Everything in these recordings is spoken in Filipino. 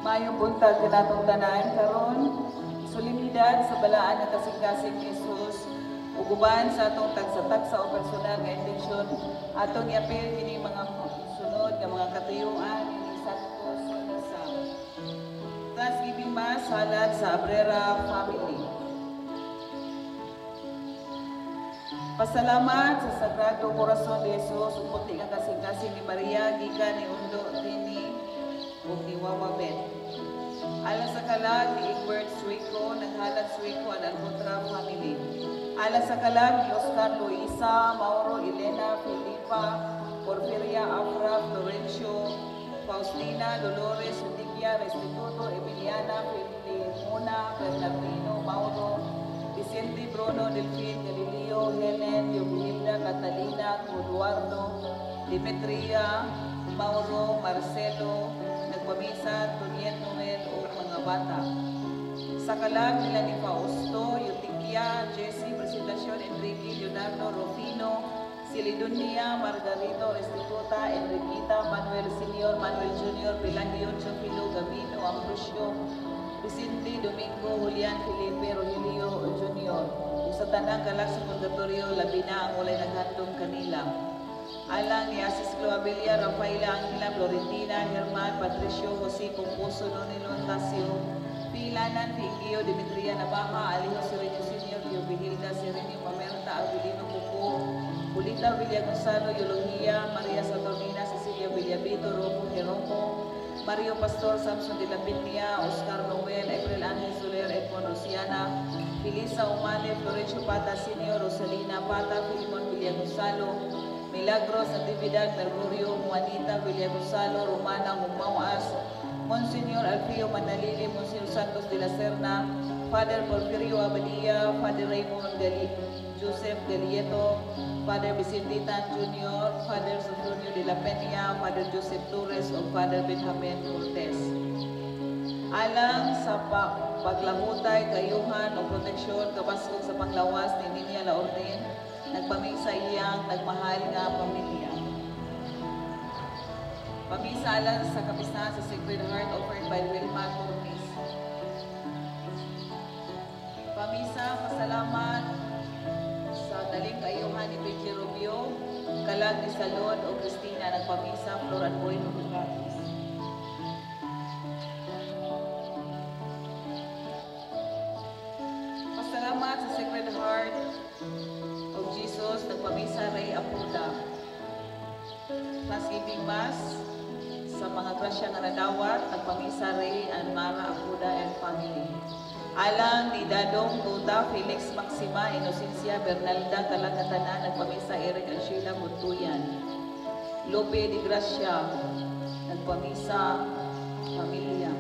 Mayong buntag kanatong tanan karon solemnidad sa balaan nga kasing-kasing ni Jesus ug uban sa atong tagsa-tagsa o personal nga intensyon atong i-appeal kini mga sunod nga mga katuyuan ni Santos sa Thanksgiving Mass halad sa Abrera family. Pasalamat sa Sagrado Corazon de Jesus ug puti nga kasing-kasing ni Maria gikan ni Undo Tini ug ni Wawa Bet. Alang sa kalag ni Egbert Suico, naghalat Suico ang Alcontra family. Alang sa kalag ni Oscar Luisa, Mauro, Elena, Filipa, Porfiria, Afra, Florencio, Faustina, Dolores, Udigia, Restituto, Emiliana, Filimona, Bernardino, Mauro, Vicente, Bruno, Delfin, Galileo, Helen, Yogilda, Catalina, Eduardo, Demetria, Mauro, Marcelo, nagpamisa, Tuniet, Noel o mga bata. Sa kalag nila ni Fausto, Eutiquia, Jessie, Presentacion, Enrique, Leonardo, Rufino, Silidonia, Margarito, Restituta, Enriquita, Manuel Senior, Manuel Junior, Pelagio, Chofilo, Gavino, Ambrosio, Vicente, Domingo, Julian, Felipe, Rogelio, Junior. Sa tanang kalag sa purgatorio, labi na ang walay naghandong kanila. Alang ni Asis Cloabilia, Rafaela, Angela, Florentina, Herman, Patricio, Jose, Composo, Nonilo, Tasio, Pilanan, Fingio, Dimitria, Nabaja, Alijo, Sereno Senior, Diobihilda, Serenio, Mamerta, Avelino, Cuco, Julita, Villa Gonzalo, Yologia, Maria Saturnina, Cecilia Villabito, Romo, Jeromo, Mario Pastor, Samson de la Pinia, Oscar Noel, April Ángel Soler, Edmond Luciana, Felisa Umale, Florencio Pata, Senior, Rosalina Pata, Filimon Villa Gonzalo, Milagros, Natividad, Mercurio, Juanita, Villagonzalo, Romana, Mumawas, Monsignor Alfio Manalili, Monsignor Santos de la Serna, Father Porfirio Abadia, Father Raymond Joseph Delieto, Father Vicente Tan Jr., Father Sofronio de la Peña, Father Joseph Torres, o Father Benjamin Cortez. Alang sa paglahutay, kayuhan o proteksyon, kabaskog sa panglawas ni Ninia Laorden, nagpamisa iyang nagmahal nga pamilya. Pamisa alang sa kapistahan sa Sacred Heart offered by Wilma Torres. Pamisa, pasalamat sa daling kayuhan ni Becky Rubio, kalag ni Salon o Cristina, nagpamisa, Floran Boy Nugatis. Pasalamat sa Sacred Heart of Jesus, nagpamisa Ray Apuda. Thanksgiving Mass sa mga grasya nga nadawat, nagpamisa Ray and Mara Apuda and family. Alang ni Dadong Tuta, Felix Maxima, Inocencia, Bernalda, Kalangatanan, nagpamisa Eric and Sheila Buntuyan. Lope de Gracia, nagpamisa pamilya.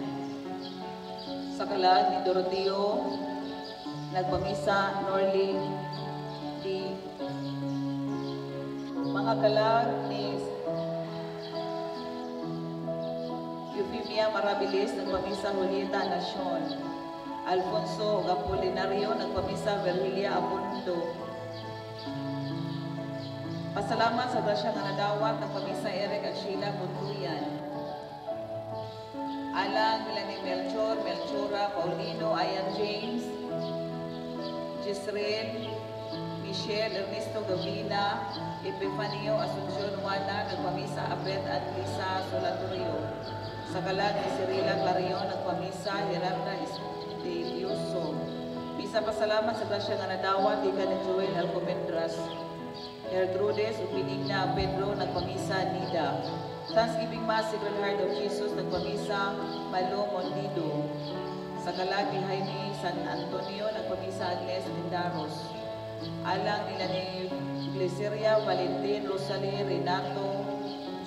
Sa kalag ni Doroteo, nagpamisa Norly di mga kalag ni Eufemia Marabilis, nagpamisa Julieta Nacion. Alfonso Apolinario, nagpamisa Virgilia Abundo. Pasalamat sa grasya nga nadawat, nagpamisa Eric at Sheila Buntuyan. Alang nila ni Melchor, Melchora, Paulino, Ayan James, Gisrel, Michelle, Ernesto Gavina, Epifanio, Asuncion Juana, nagpamisa Abet at Lisa Solatorio. Sa kalag ni Cirila Clarion, nagpamisa Gerarda Estudioso. Misa pasalamat sa grasya nga nadawat, ika ni Joel Alcomendras. Gertrudes, Upinigna, Pedro, nagpamisa Nida. Thanksgiving Mass, Sacred Heart of Jesus, nagpamisa Malo Mondido. Sa kalag ni Jaime San Antonio, nagpamisa Agnes Mindaros. Alang nila ni Glyceria, Valentin, Rosalie, Renato,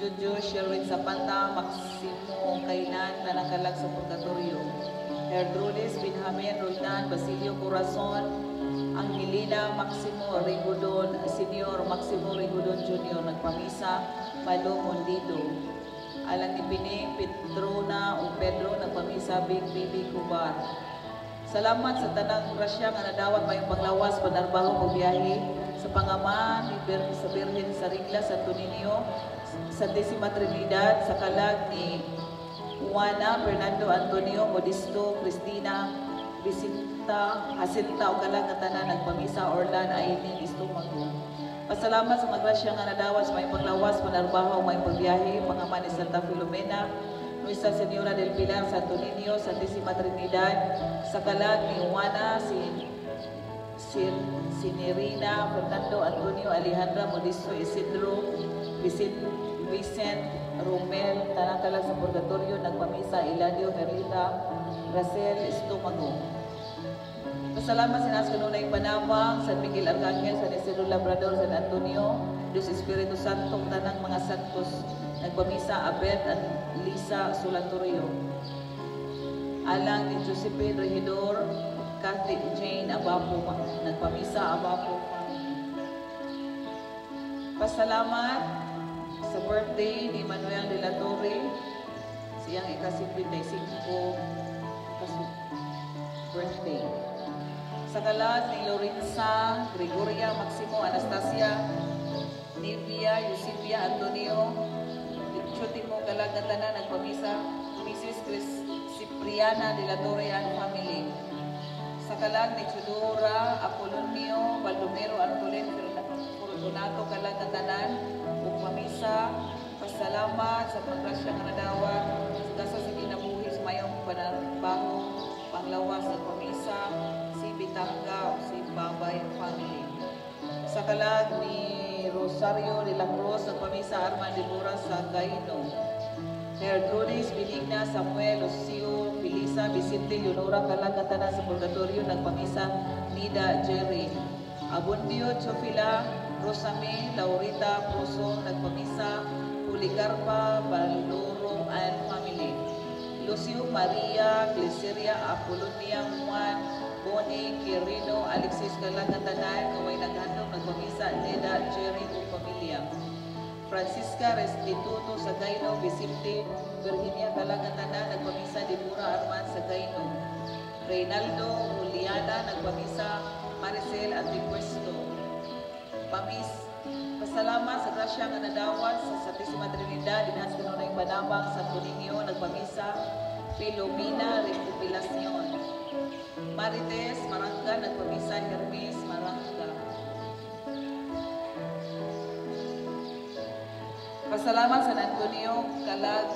Jojo, Sherwin Zapata, Maximo Kainan na nakalag sa purgatorio. Herdrulis, Benjamin, Roldan, Basilio Corazon, Angelina, Maximo Rigudon, Senior Maximo Rigudon Jr. nagpamisa, Malo Mondido. Alang ni Pining, Petrona o Pedro nagpamisa, Big Bibi Kubar. Salamat sa tanang grasya nga nadawat mayong panglawas, panarbaho o biyahe sa Pangaman, sa Birhen sa Rigla, Santo Niño, Santissima Trinidad, sa kalag ni Juana, Fernando Antonio, Modisto, Cristina, Vicenta, Jacinta o kalag nga tanan nagpamisa, Orlan, Ainin, Istomago. Pasalamat sa magrasya nga nadawat sa mayong panglawas, panarbaho o mayong pagbiyahe, Pangaman ni Santa Filomena, Nuestra Señora del Pilar, Santo Niño, Santissima Trinidad, sa kalag ni Juana, Sinerina, Fernando Antonio, Alejandra, Modisto, Isidro, Vicent, Romel, tanang kalag sa purgatorio, nagpamisa, Eladio, Merlita, Racel, Estomago. Pasalamat sa nas kanunay panawang, San Miguel Arcangel, San Isidro Labrador, San Antonio, Diyos Espiritu Santo, tanang mga santos, nagpamisa, Abed at Lisa Solatorio. Alang ni Josephine Regidor, Cathy Jane Abapo, nagpamisa, Abapo. Pasalamat sa birthday ni Manuel de la Torre, siyang ika-55 birthday. Sa kalag ni Lorenza, Gregoria, Maximo, Anastasia, Nivia, Eusebia, Antonio, Chotimo, kalag na tanan, nagpamisa, Mrs. Cipriana de la Torre and family. Sa kalag ni Chudora, Apolonio, Baldomero, Antolen, Fortunato, kalag na tanan, pamisa, pasalamat sa pagkasya nga nadawat, sa kinabuhi sa mayong panarbaho, panglawas sa pamisa, si Bitanga o si Babay family. Sa kalag ni Rosario de la Cruz, sa pamisa, Arman de Mura sa Gaino. Herdrulis, Benigna, Samuel, Lucio, Felisa, Vicente, Leonora, kalag na tanan sa purgatorio, nagpamisa, Nida, Jerry. Abundio, Chofila, Rosame, Laurita, Puso, nagpamisa, Policarpa, Baloro, and family. Lucio, Maria, Glyceria, Apolonia, Juan, Bonnie, Quirino, Alexis, Kalangatanan, Kaway Naghandong, nagpamisa, Neda, Jerry, o pamilya. Francisca Restituto, Sagaino, Vicente, Virginia, Kalangatanan, nagpamisa, Dimura, Arman, Sagaino. Reynaldo, Juliana, nagpamisa, Maricel, Antipuesto. Pasalamat sa grasya nga nadawat sa Santissima Trinidad, dinahas kanunay panabang sa Tuninyo, nagpamisa, Filomena, Recopilacion. Marites, Maranga, nagpamisa, Hermes, Maranga. Pasalamat sa Antonio, kalag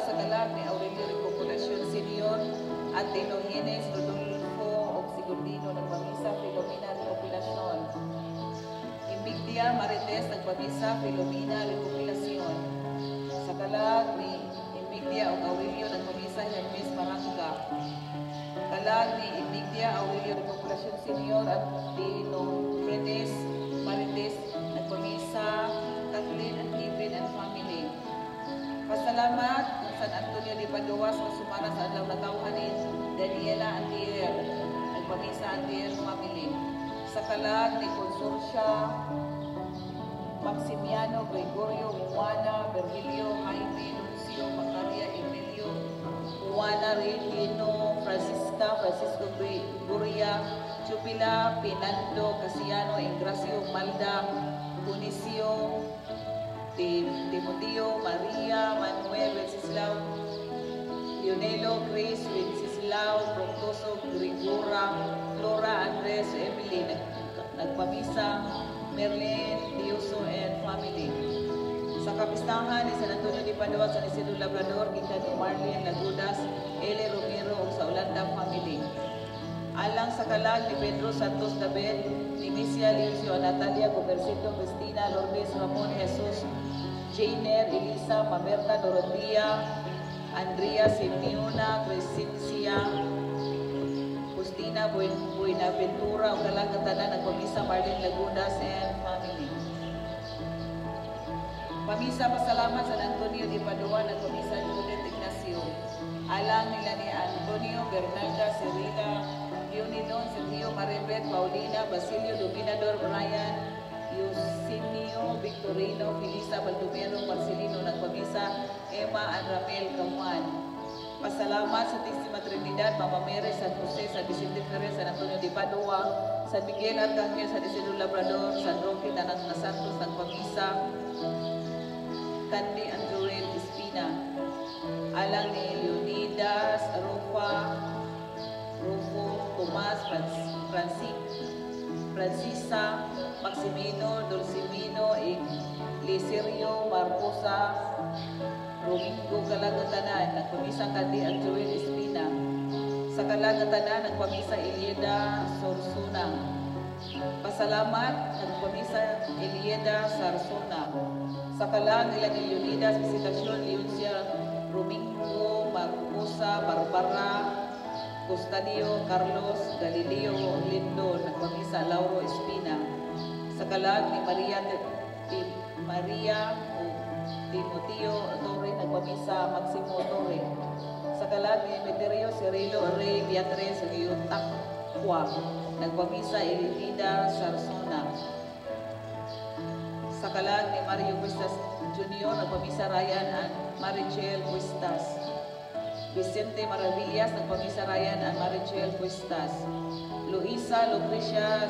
sa kalag ni Aurelio Recopilacion Senior, at Dinogenes, Rodolfo, o Sigurdino, nagpamisa, Filomena, Recopilacion. Imigdia, Marites, nagpamisa, Filomena, Recopilacion. Sa kalag ni Imigdia o Aurelio, nagpamisa, Hermes, Maranga. Kalag ni Imigdia, Aurelio, Recopilacion Senior, at Dinogenes, Marites, nagpamisa, Kathleen and Kevin and family. Pasalamat San Antonio de Padua sa sumara sa adlaw na tawhanin, Daniela Antier, nagpamisa, Antier family. Sa kalag ni Consorcia, Maximiano, Gregorio, Juana, Virgilio, Jaime, Lucio, Macaria, Emilio, Juana, Regino, Francisca, Francisco Guria, Chupila, Pinando, Casiano, Ingracio, Malda, Bonicio, Timoteo, Maria, Manuel, Wenceslao, Lionelo, Chris, Wenceslao, Proctoso, Grigora, Flora, Andres, Emily, nagpamisa, Merlin, Dioso, and family. Sa kapistahan ni San Antonio de Padua, San Isidro Labrador, gikan ni Marlene Lagudas, Eli Romero, ug sa Olanda family. Alang sa kalag ni Pedro Santos David, ni Misia Licio, Natalia, Comercito, Cristina, Lourdes, Ramon, Jesus, Jainer, Elisa, Mamerta, Dorotea, Andrea, Simeona, Crescencia, Rosina Buenaventura, o kalagatanan ng Pamisa Marlene Lagunas and family. Pamisa pasalamat sa Antonio Di Padua ng Pamisa Judith Ignacio. Alang nila ni Antonio, Bernalda, Cirila, Leonidon, Sergio, Maribet, Paulina, Basilio, Dominador, Brian, Yusinio, Victorino, Felisa, Baldomero, Marcelino ng Pamisa, Emma, and Ramel Kamuan. Pasalamat sa Tisima Trinidad, Mama Mary, San Jose, San Vicente Ferrer, San Antonio Di Padua, San Miguel Arcangel, San Isidro Labrador, San Roque, Tanang na Santos ng Pamisa, Candy and Joel Espina. Alang ni Leonidas, Rufo, Tomas, Francisa, Maximino, Dulcimino, Licerio, Marcosa, Domingo Kalagatanan ng Pamisa Candy and Joel Espina. Sa Kalagatanan ng Pamisa Elieda Sorsuna. Pasalamat ng Pamisa Elieda Sarsuna. Sa kalang nila ni Leonidas, Visitasyon, Leoncia, Domingo, Marcosa, Barbara, Custadio, Carlos, Galileo, Lindo, ng Pamisa Lauro Espina. Sa kalang ni Maria Timoteo Torre, ng Pamisa Maximo Torre. Sa kalang ni Meterio Cirilo Rey Beatriz Yutakwa, ng Pamisa Elenida Sarsona. Sa kalag ni Mario Cuestas Jr. ng Pamisa Ryan and Marichel Cuestas. Vicente Maravillas ng Pamisa Ryan and Marichel Cuestas. Luisa Lucrecia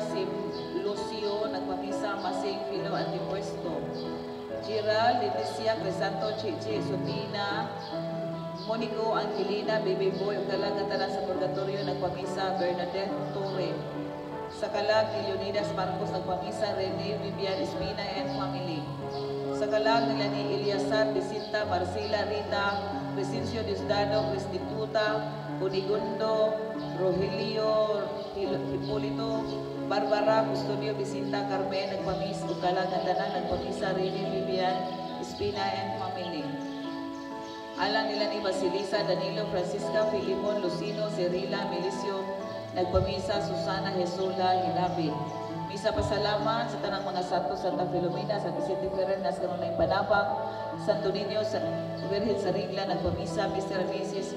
Lucio ng Pamisa Masing Filo Antipuesto. Gerald Leticia Cresanto Chichi Sotina. Monico Angelina Baby Boy kalagatanan sa Purgatorio ng Pamisa Bernadette Torre. Sa kalag ni Leonidas Marcos ng Pamisa Rene Vivian Espina and family. Sa kalag nila ni Eliasar Bisinta, Marcela Rita, Presencio Diosdado, Restituta, Bonigundo, Rogelio Hipolito, Barbara Custodio Bisinta, Carmen ng Pamisa, o kalagatanan ng Pamisa Rene Vivian Espina and family. Alang nila ni Basilisa, Danilo, Francisca, Filimon, Lucino, Cirila, Melisio, nagpamisa, Susana, Jesula, Hinabi. Misa pasalamat sa tanang mga santo, Santa Filomena, San Vicente Ferrer, Nascaron na Impanapang, Santo Niño, San Virgen sa Rigla, nagpamisa, Mr. and Mrs.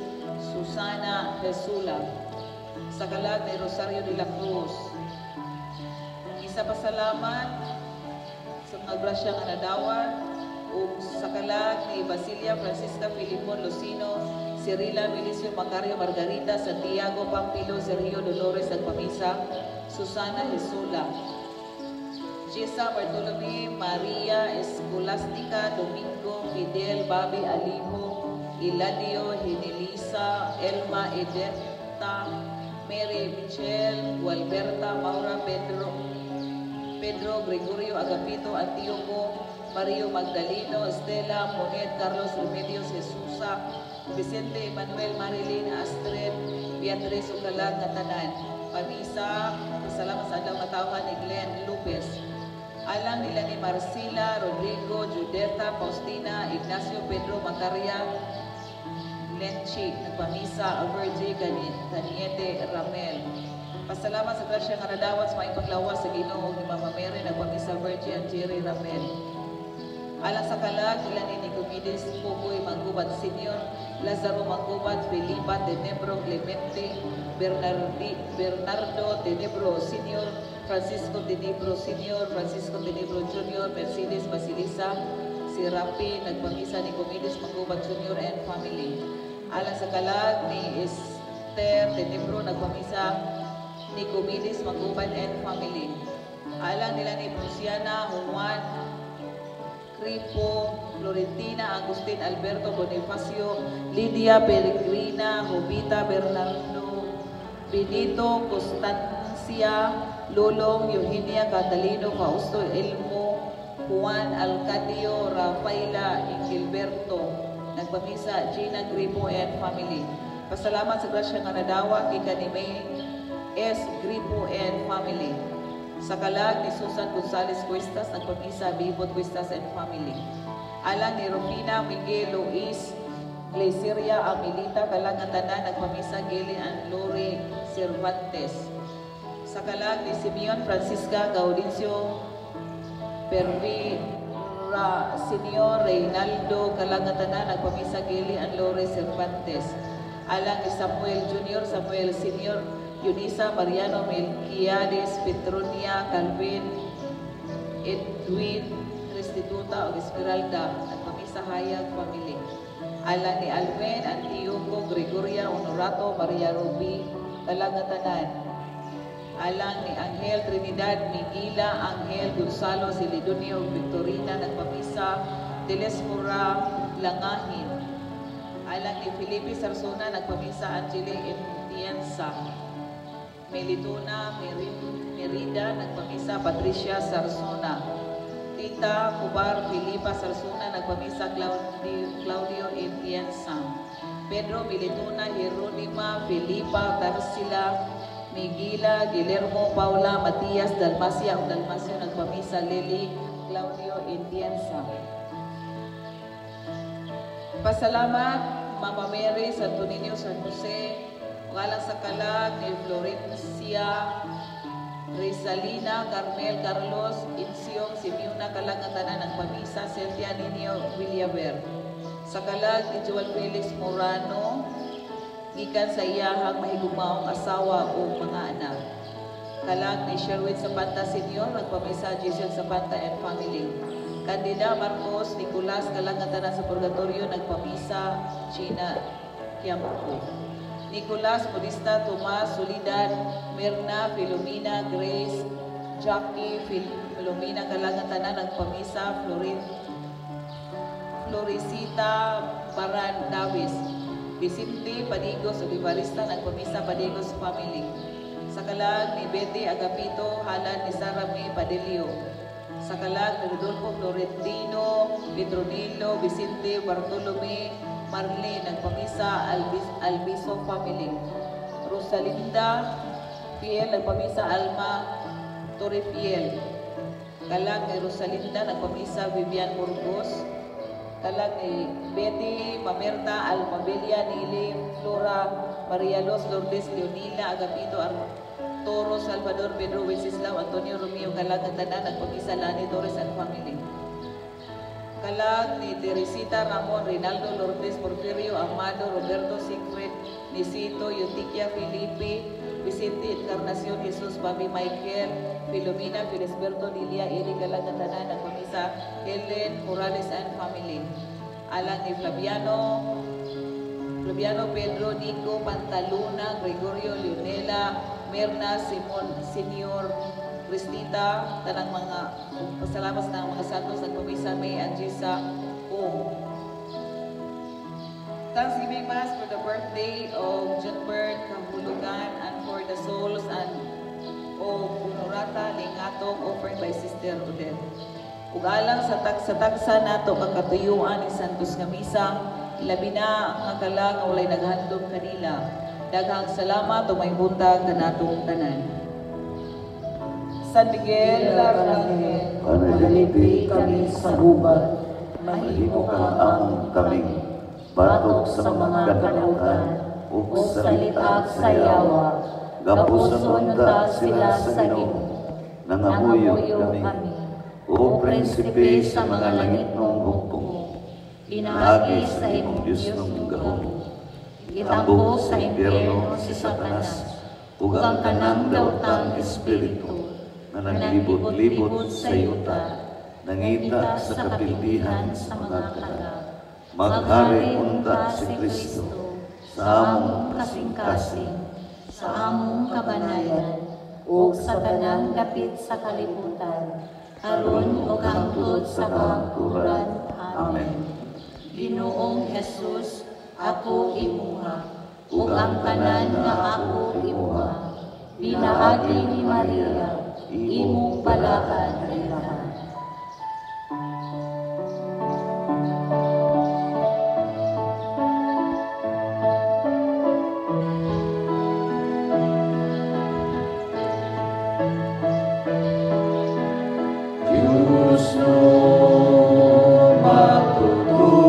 Susana, Jesula. Sa kalag ni Rosario de la Cruz. Misa pasalamat sa mga grasya nga nadawan, o sa kalag ni Basilia, Francisca, Filipon, Lucino, Cirila, Milicio, Macario, Margarita, Santiago, Pampilo, Sergio, Dolores, Pamisa, Susana, Jesula. Jessa, Bartolome, Maria, Escolastica, Domingo, Fidel, Bobby, Alijo, Iladio, Hinelisa, Elma, Edeta, Mary, Michelle, Gualberta, Maura, Pedro, Gregorio, Agapito, Antioco, Mario Magdaleno, Estela, Monet, Carlos Remedios, Jesusa, Vicente, Emmanuel, Marilyn, Astrid, Beatriz, Ugalag, Natanan. Pamisa, salamat sa daw matawhan ni Glenn Lopez. Alang nila ni Marcela, Rodrigo, Judeta, Faustina, Ignacio, Pedro, Macaria, Lenchi, nagpamisa, Virgie, Caniete, Ramel. Pasalamat sa grasya nga nadawat sa mga ipaglawas sa Ginoo ni Mama Mary, nagpamisa, Virgie, and Jerry Ramel. Alang sa kalag, nila ni Nicomedes, Pugoy, Manggubat Senior, Lazaro Manggubat, Felipa, Tenebro, Clemente, Bernardo, Tenebro Senior, Francisco Tenebro Senior, Francisco Tenebro Junior, Mercedes Basilisa, si Rapi, nagpamisa Nicomedes Manggubat Junior and family. Alang sa kalag ni Esther Tenebro, nagpamisa Nicomedes Manggubat and family. Alang nila ni Luciana, Juan, Cripo, Florentina, Agustin, Alberto, Bonifacio, Lidia, Peregrina, Jovita, Bernardo, Benito, Constancia, Lolong, Eugenia, Catalino, Fausto, Elmo, Juan, Alcadio, Rafaela, Gilberto, nagpamisa, Gina, Gripo, and family. Pasalamat sa grasya nga nadawa kay Kanime S. Gripo and family. Sa kalag ni Susan Gonzales Cuestas, nagpamisa, Bibot Cuestas and family. Alang ni Rufina Miguel Luis Glaceria Amilita Kalang tanan nagpamisa Gili and Lori Cervantes. Sa kalag ni Simeon Francisca Gaudencio Pervira Senior Reynaldo Kalang tanan nagpamisa Gili and Lori Cervantes. Alang ni Samuel Jr., Samuel Senior, Eunice Mariano Melquiades, Petronia Calvin, Edwin Restituta o Esmeralda at pamisa Hayag Family. Alang ni Alvin Antioco Gregoria Honorato Maria Ruby Kalangatanan. Alang ni Angel Trinidad Miguila Angel Gonzalo Silidonio Victorina nagpamisa Telesmura Langahin. Alang ni Felipe Sarsona nagpamisa Angeli Entienza. Melitona Merida nagpamisa Patricia Sarsona. Tita Kubar Filipa Sarsona nagpamisa Claudio Entienza. Pedro Militona Jeronima Filipa Tarsila Miguila Guillermo Paula Matias Dalmacia o Dalmacio nagpamisa Lely Claudio Entienza. Pasalamat Mama Mary Santo Niño San Jose, ngalang sa kalag ni Florencia Rizalina Carmel Carlos Insiong Simeona Kalangatanan ng pamisa Cynthia Nino Villaver. Sa kalag ni Joel Felix Morano, gikan sa iyahang mahigumaong asawa o mga anak. Kalag ni Sherwin Zapanta Senior, nagpamisa Giselle Zapanta and family. Candida Marcos Nicolas Kalangatanan sa Purgatorio, nagpamisa China Kiampo. Nicolas Modista Tomas Solidad Mirna Filomena Grace Jackie Filomena Kalangatanan, nagpamisa Florisita Baran Davis. Vicente Padigos Olivarista nagpamisa Padigos family. Sa kalag ni Betty Agapito Halad ni Sara May Padelio. Sa kalag ni Rodolfo Florentino Petronilo Vicente Bartolome Marlene nagpamisa Albiso family. Rosalinda Fiel nagpamisa Alma Torrefiel. Kalag ni Rosalinda nagpamisa Vivian Burgos. Kalag ni Betty Mamerta Almabelia Nili Flora Maria Los Lourdes Leonila Agapito Toro Salvador Pedro Wenceslao Antonio Romeo. Kalag ng tanan nagpamisa Lani Torres and family. Kalag ni Teresita Ramon Rinaldo Lourdes Porfirio Amado Roberto Sigfrid Nisito Eutiquia Felipe Vicente Encarnacion Jesus Bami Michael Filomena Felisberto Lilia Eri. Kalag ng tanan nagpamisa Helen Morales and family. Alang ni Flaviano Pedro Nico Pantaluna Gregorio Leonela Merna Simon Senior Cristita tanang mga pasalamat ng mga santos nagpamisa May Angisa O. Thanksgiving Mass for the birthday of Junbert Kahulugan and for the souls and of Honorata Lingatong offered by Sister Odette. Ug alang sa tagsa nato kakatuyuan ni Santos nga misa, labi na nga kalang walay naghandom kanila. Daghang salamat o may buntag kanatong tanan. San Miguel Arcangel, panalipig kami sa gubat, mahimo ka ang kaming batok sa mga kanalutan o salita sa yawa. Gapuson ta sila sa Ginoo, nangamuyo kami. O prinsipe sa mga langit ng hukbong, inaagi sa imong Diyos ng gahom. Itambok sa impyerno si Satanas, ug ang kanang daotang espiritu, na naglibot-libot sa yuta, nangita sa kapilbihan sa mga kalag. Maghari unta si Kristo, sa among kasing-kasing, sa among kabanayan, ug sa tanang dapit sa kalibutan, aron ug hangtod sa kahangturan. Amen. Ginoong Jesus, ako imuha, ug ang tanan nga ako imuha, pinaagi ni Maria, imong balakan ilahan. Diyos mo matutudlo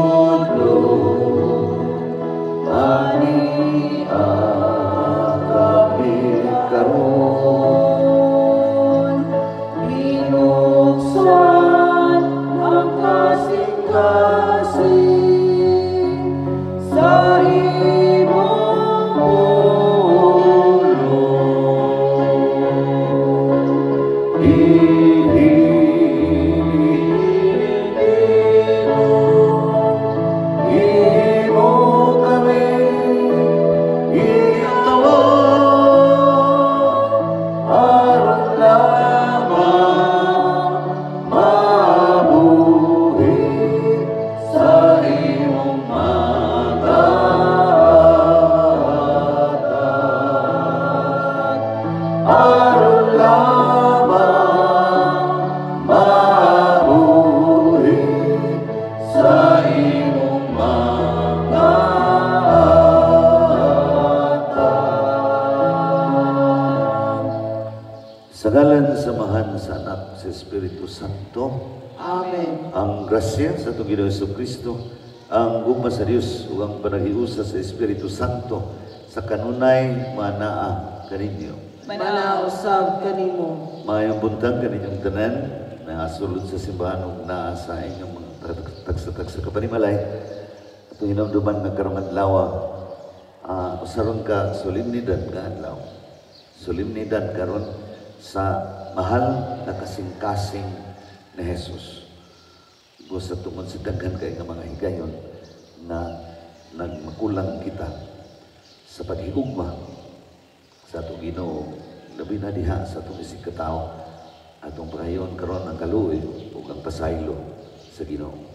aron lamang mabuhi sa imong mga sa ngalan sa Samahan sa Anak sa Espiritu Santo. Amen. Ang grasya sa itong Ginoong Jesucristo, ang gugma sa Dios ug ang panahiusa sa Espiritu Santo sa kanunay manaa kaninyo. Manausab kanimo. Mayong buntag kaninyong tanan na sulod sa simbahan ug naa sa inyong mga tagsa kapanimalay. Atong hinumduman nga karong adlaw, usaron ka solemnidad nga adlaw. Solemnidad karon sa mahal na kasing-kasing na Jesus. Sa tungod sa daghan kay nga mga higayon na nagmakulang kita sa paghigugma sa atong Ginoo, labi na diha sa atong isig katao, atong prayon karon ang kaluoy ug ang pasaylo sa Ginoo.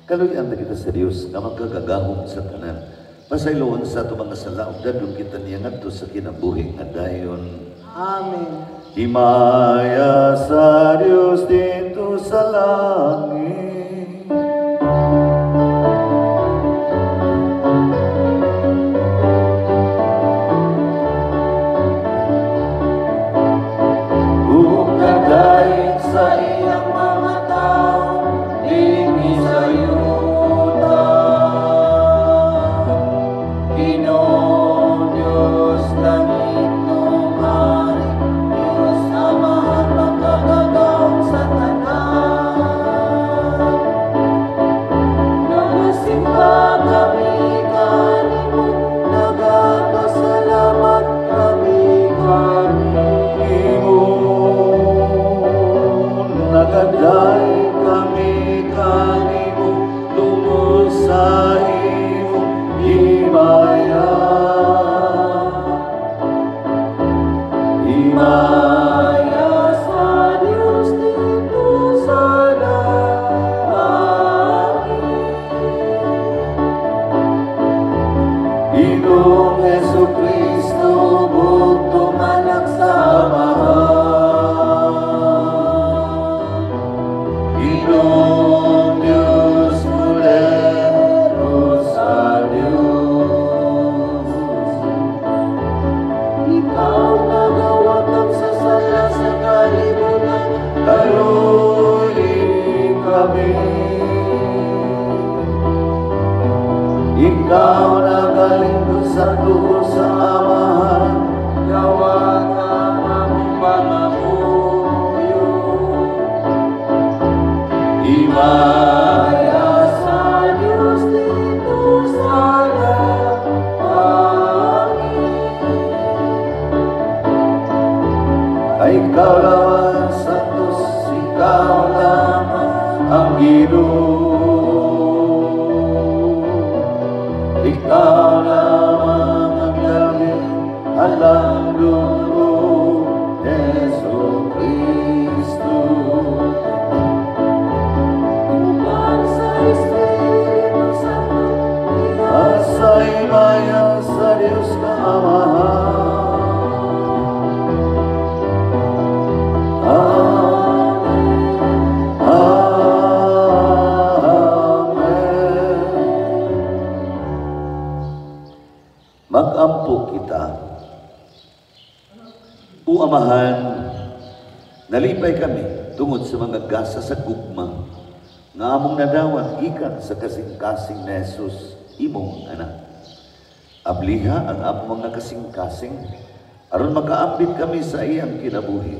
Kaluyan na kita sa Dios nga magkagagahom sa tanan. Pasayloon sa ito mga sala, ug dadlong kita niya ngadto sa kinabuhi nga dayon. Amen. Himaya sa Dios dito sa langit. Ug kadayeg sa iyang mga tao, dinhi sa yuta. Ginoong Diyos langit numari, Diyos amahan magkagagahom sa tanan. Ikaw na galing sa tuho sa amahan, gawa ka ng pangabuyo. Himaya Sa Diyos dito sa langit, ay ikaw lamang Santos, ikaw lamang ang Ginoo. Ikaw lamang ang langit, alang dugo, Yesu Kristo. Tuman sa Espiritu Santo, At sa imaya sa Diyos na Amahan. Mag-ampo kita. O Amahan, nalipay kami tungod sa mga gasa sa gugma nga among nadawat gikan sa kasing-kasing na Jesus, imong anak. Abliha ang among mga kasing-kasing aron makaambit kami sa iyang kinabuhi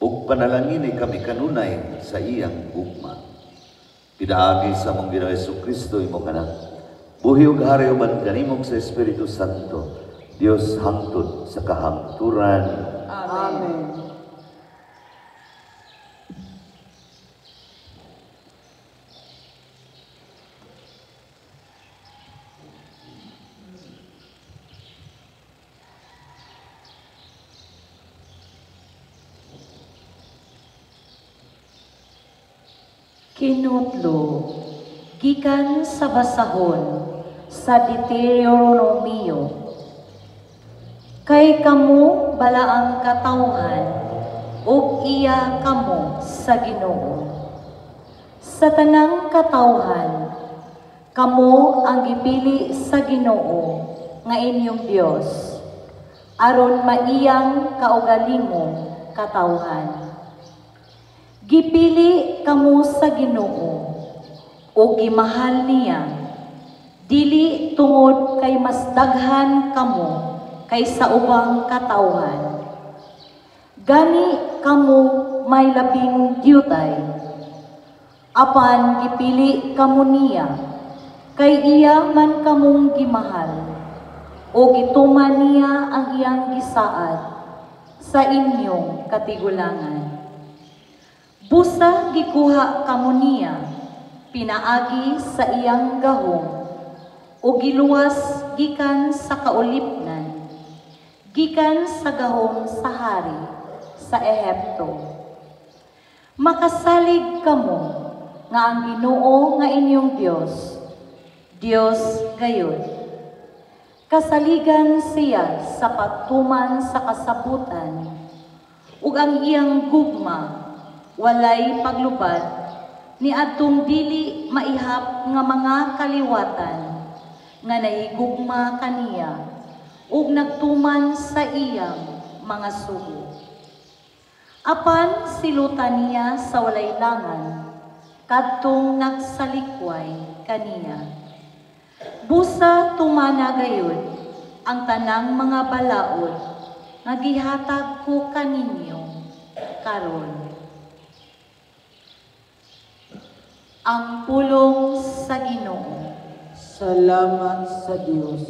ug panalangini kami kanunay sa iyang gugma. Pinaagi sa among Ginoong Jesucristo imong anak. Buhi ug hari uban kanimong sa Espiritu Santo, Dios hangtod sa kahangturan. Amen. Kinutlo, gikan sa basahon, sa Deuteronomio. Kay kamo balaang katawhan, ug iya kamo sa Ginoo. Sa tanang katawhan, kamo ang gipili sa Ginoo nga inyong Dios, aron maiyang kaugalingong katawhan. Gipili kamo sa Ginoo o gimahal niya, dili tungod kay mas daghan kamo kaysa ubang katawhan. Gani kamo may labing diyutay. Apan gipili kamo niya, kay iya man kamong gimahal, o gituman niya ang iyang gisaad sa inyong katigulangan. Busa gikuha kamo niya, pinaagi sa iyang gahom, o giluwas gikan sa kaulipnan, gikan sa gahom sa hari sa Ehipto. Makasalig kamo nga ang Ginoo nga inyong Dios, Dios gayud. Kasaligan siya sa pagtuman sa kasabutan, ug ang iyang gugma walay paglubad ni adtong dili maihap nga mga kaliwatan nga nahigugma kaniya ug nagtuman sa iyang mga sugo. Apan silutan niya sa walay langan kadtong nagsalikway kaniya. Busa tumana gayud ang tanang mga balaod nga gihatag ko kaninyo karon. Ang pulong sa Ginoo. salamat sa Diyos.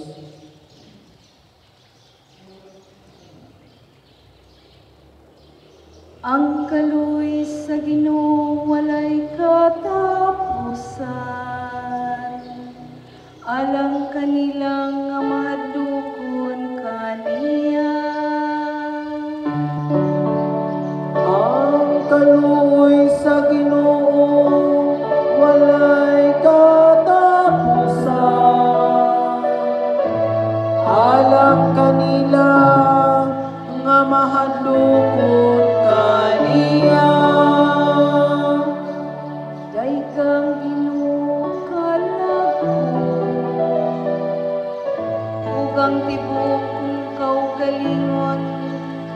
Ang kaluy sa Ginoo walay katapusan, alang kanilang nga mahadlokon kaniya. Ang kaluoy sa Ginoo walay katapusan, alam kanila nga mahadlokon kaniya. Daghang Ginoo kalagkon, ug ang tibuok kong kaugalingon,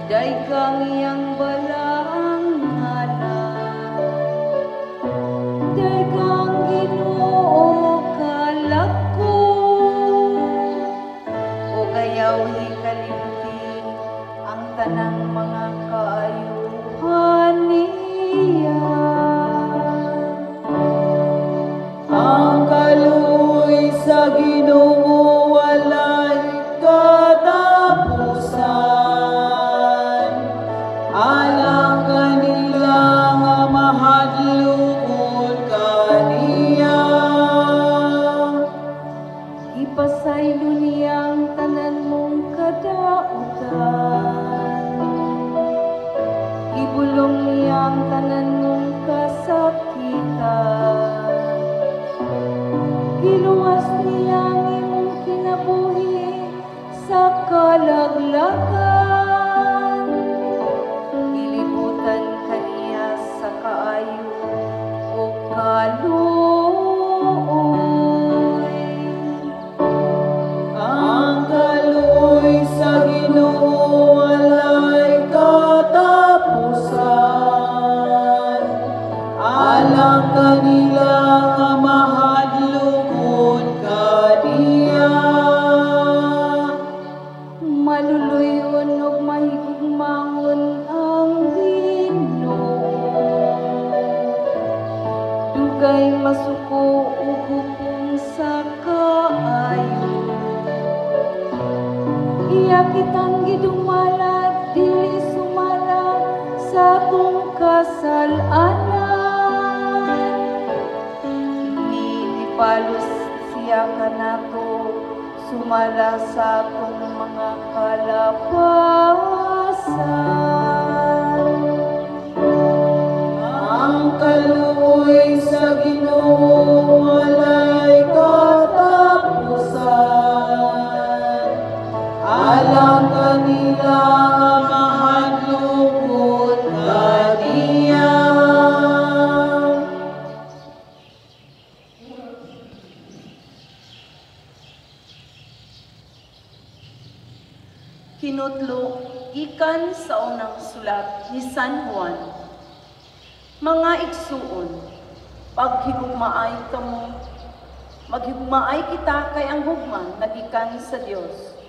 daghang iyang balaang ngalan. Daghang Ginoo kalagkon, kaulakan, ilibutan kaniya sa kaayo o kaluoy. Ang kaluoy sa Ginoo walay katapusan, alang kanila nga mahadlokon kaniya. Maluluyon ug mahigugmangon ang Ginoo, dugay masuko ug hupong sa kaayo. Iya kitang gidumalat, dili sumala sa akong kasalanan. Ninipalos siya kanato, sumala sa akong mga kalapasan. Ang kaluoy sa Ginoo walay katapusan, alang kanila nga mahadlokon kaniya. Kinutlo gikan sa unang sulat ni San Juan. Mga igsuon, paghigugmaay kamo, maghigugmaay kita kay ang hugma nagikan sa Dios.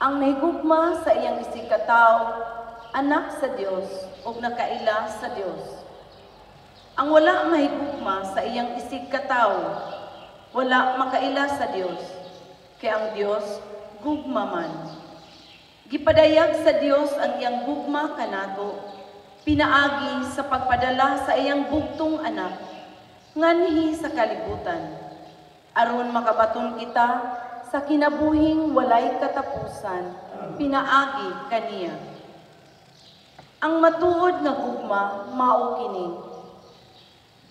Ang nahigugma sa iyang isikataw, anak sa Dios ug nakaila sa Dios. Ang wala mahigugma sa iyang isikataw, wala makaila sa Dios, kay ang Dios gugma man. Gipadayag sa Dios ang iyang gugma kanato, pinaagi sa pagpadala sa iyang bugtong anak, nganhi sa kalibutan, aron makabaton kita sa kinabuhing walay katapusan, pinaagi kaniya. Ang matuod nga gugma mao kini,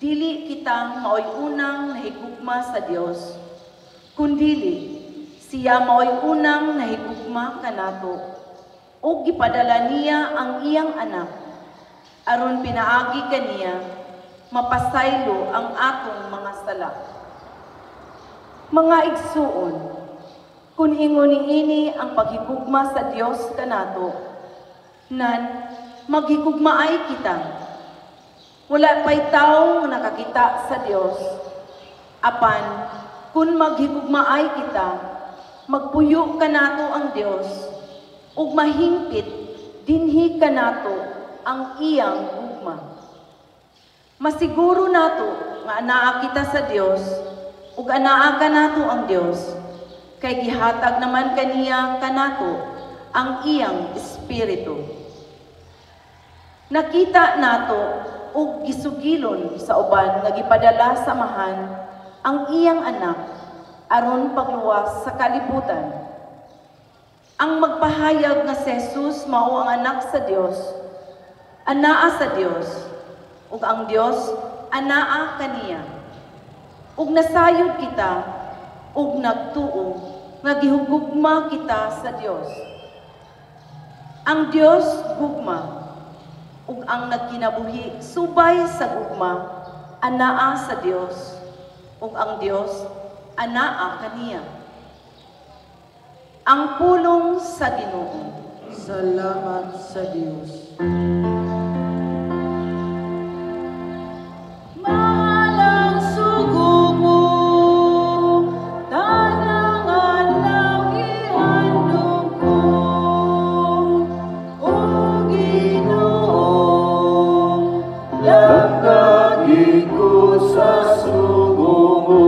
dili kita maoy unang nahigugma sa Dios, kundili siya maoy unang nahigugma kanato, ug gipadala niya ang iyang anak, aron pinaagi kaniya, mapasaylo ang atong mga sala. Mga igsuon, kung ingon niini ang paghigugma sa Dios kanato, nan maghigugmaay kita. Wala pa'y tao nakakita sa Dios. Apan, kung maghigugmaay kita, magpuyo kanato ang Dios, ug mahingpit dinhi kanato ang iyang gugma. Masiguro nato nga anaa kita sa Dios, ug anaa kanato ang Dios, kay gihatag naman kaniya kanato ang iyang espiritu. Nakita nato ug gisugilon sa uban nga gipadala samahan ang iyang anak aron pagluwas sa kalibutan. Ang magpahayag nga si Jesus mao ang anak sa Dios, anaa sa Dios, ug ang Dios anaa kaniya. Ug nasayod kita, ug nagtuo nga gihugugma kita sa Dios. Ang Dios gugma, ug ang nagkinabuhi subay sa gugma, anaa sa Dios, ug ang Dios anaa kaniya. Ang pulong sa Ginoo. Salamat sa Diyos. Mahalang sugo mo, tanangan lang ihandog ko, O Ginoo, Langkagi ko sa sugo mo.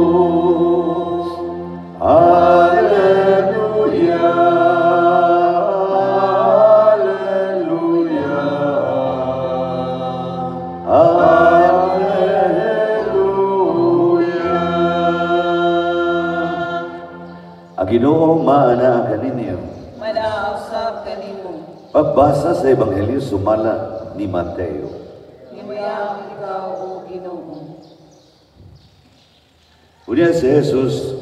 Hallelujah, hallelujah, hallelujah. Ang Ginoo maana kaninyo. Madausap kanimo. Pagbasa sa Ebanghelyo sumala ni Mateo. Himbayang ikaw, O Ginoo. Unya si Jesus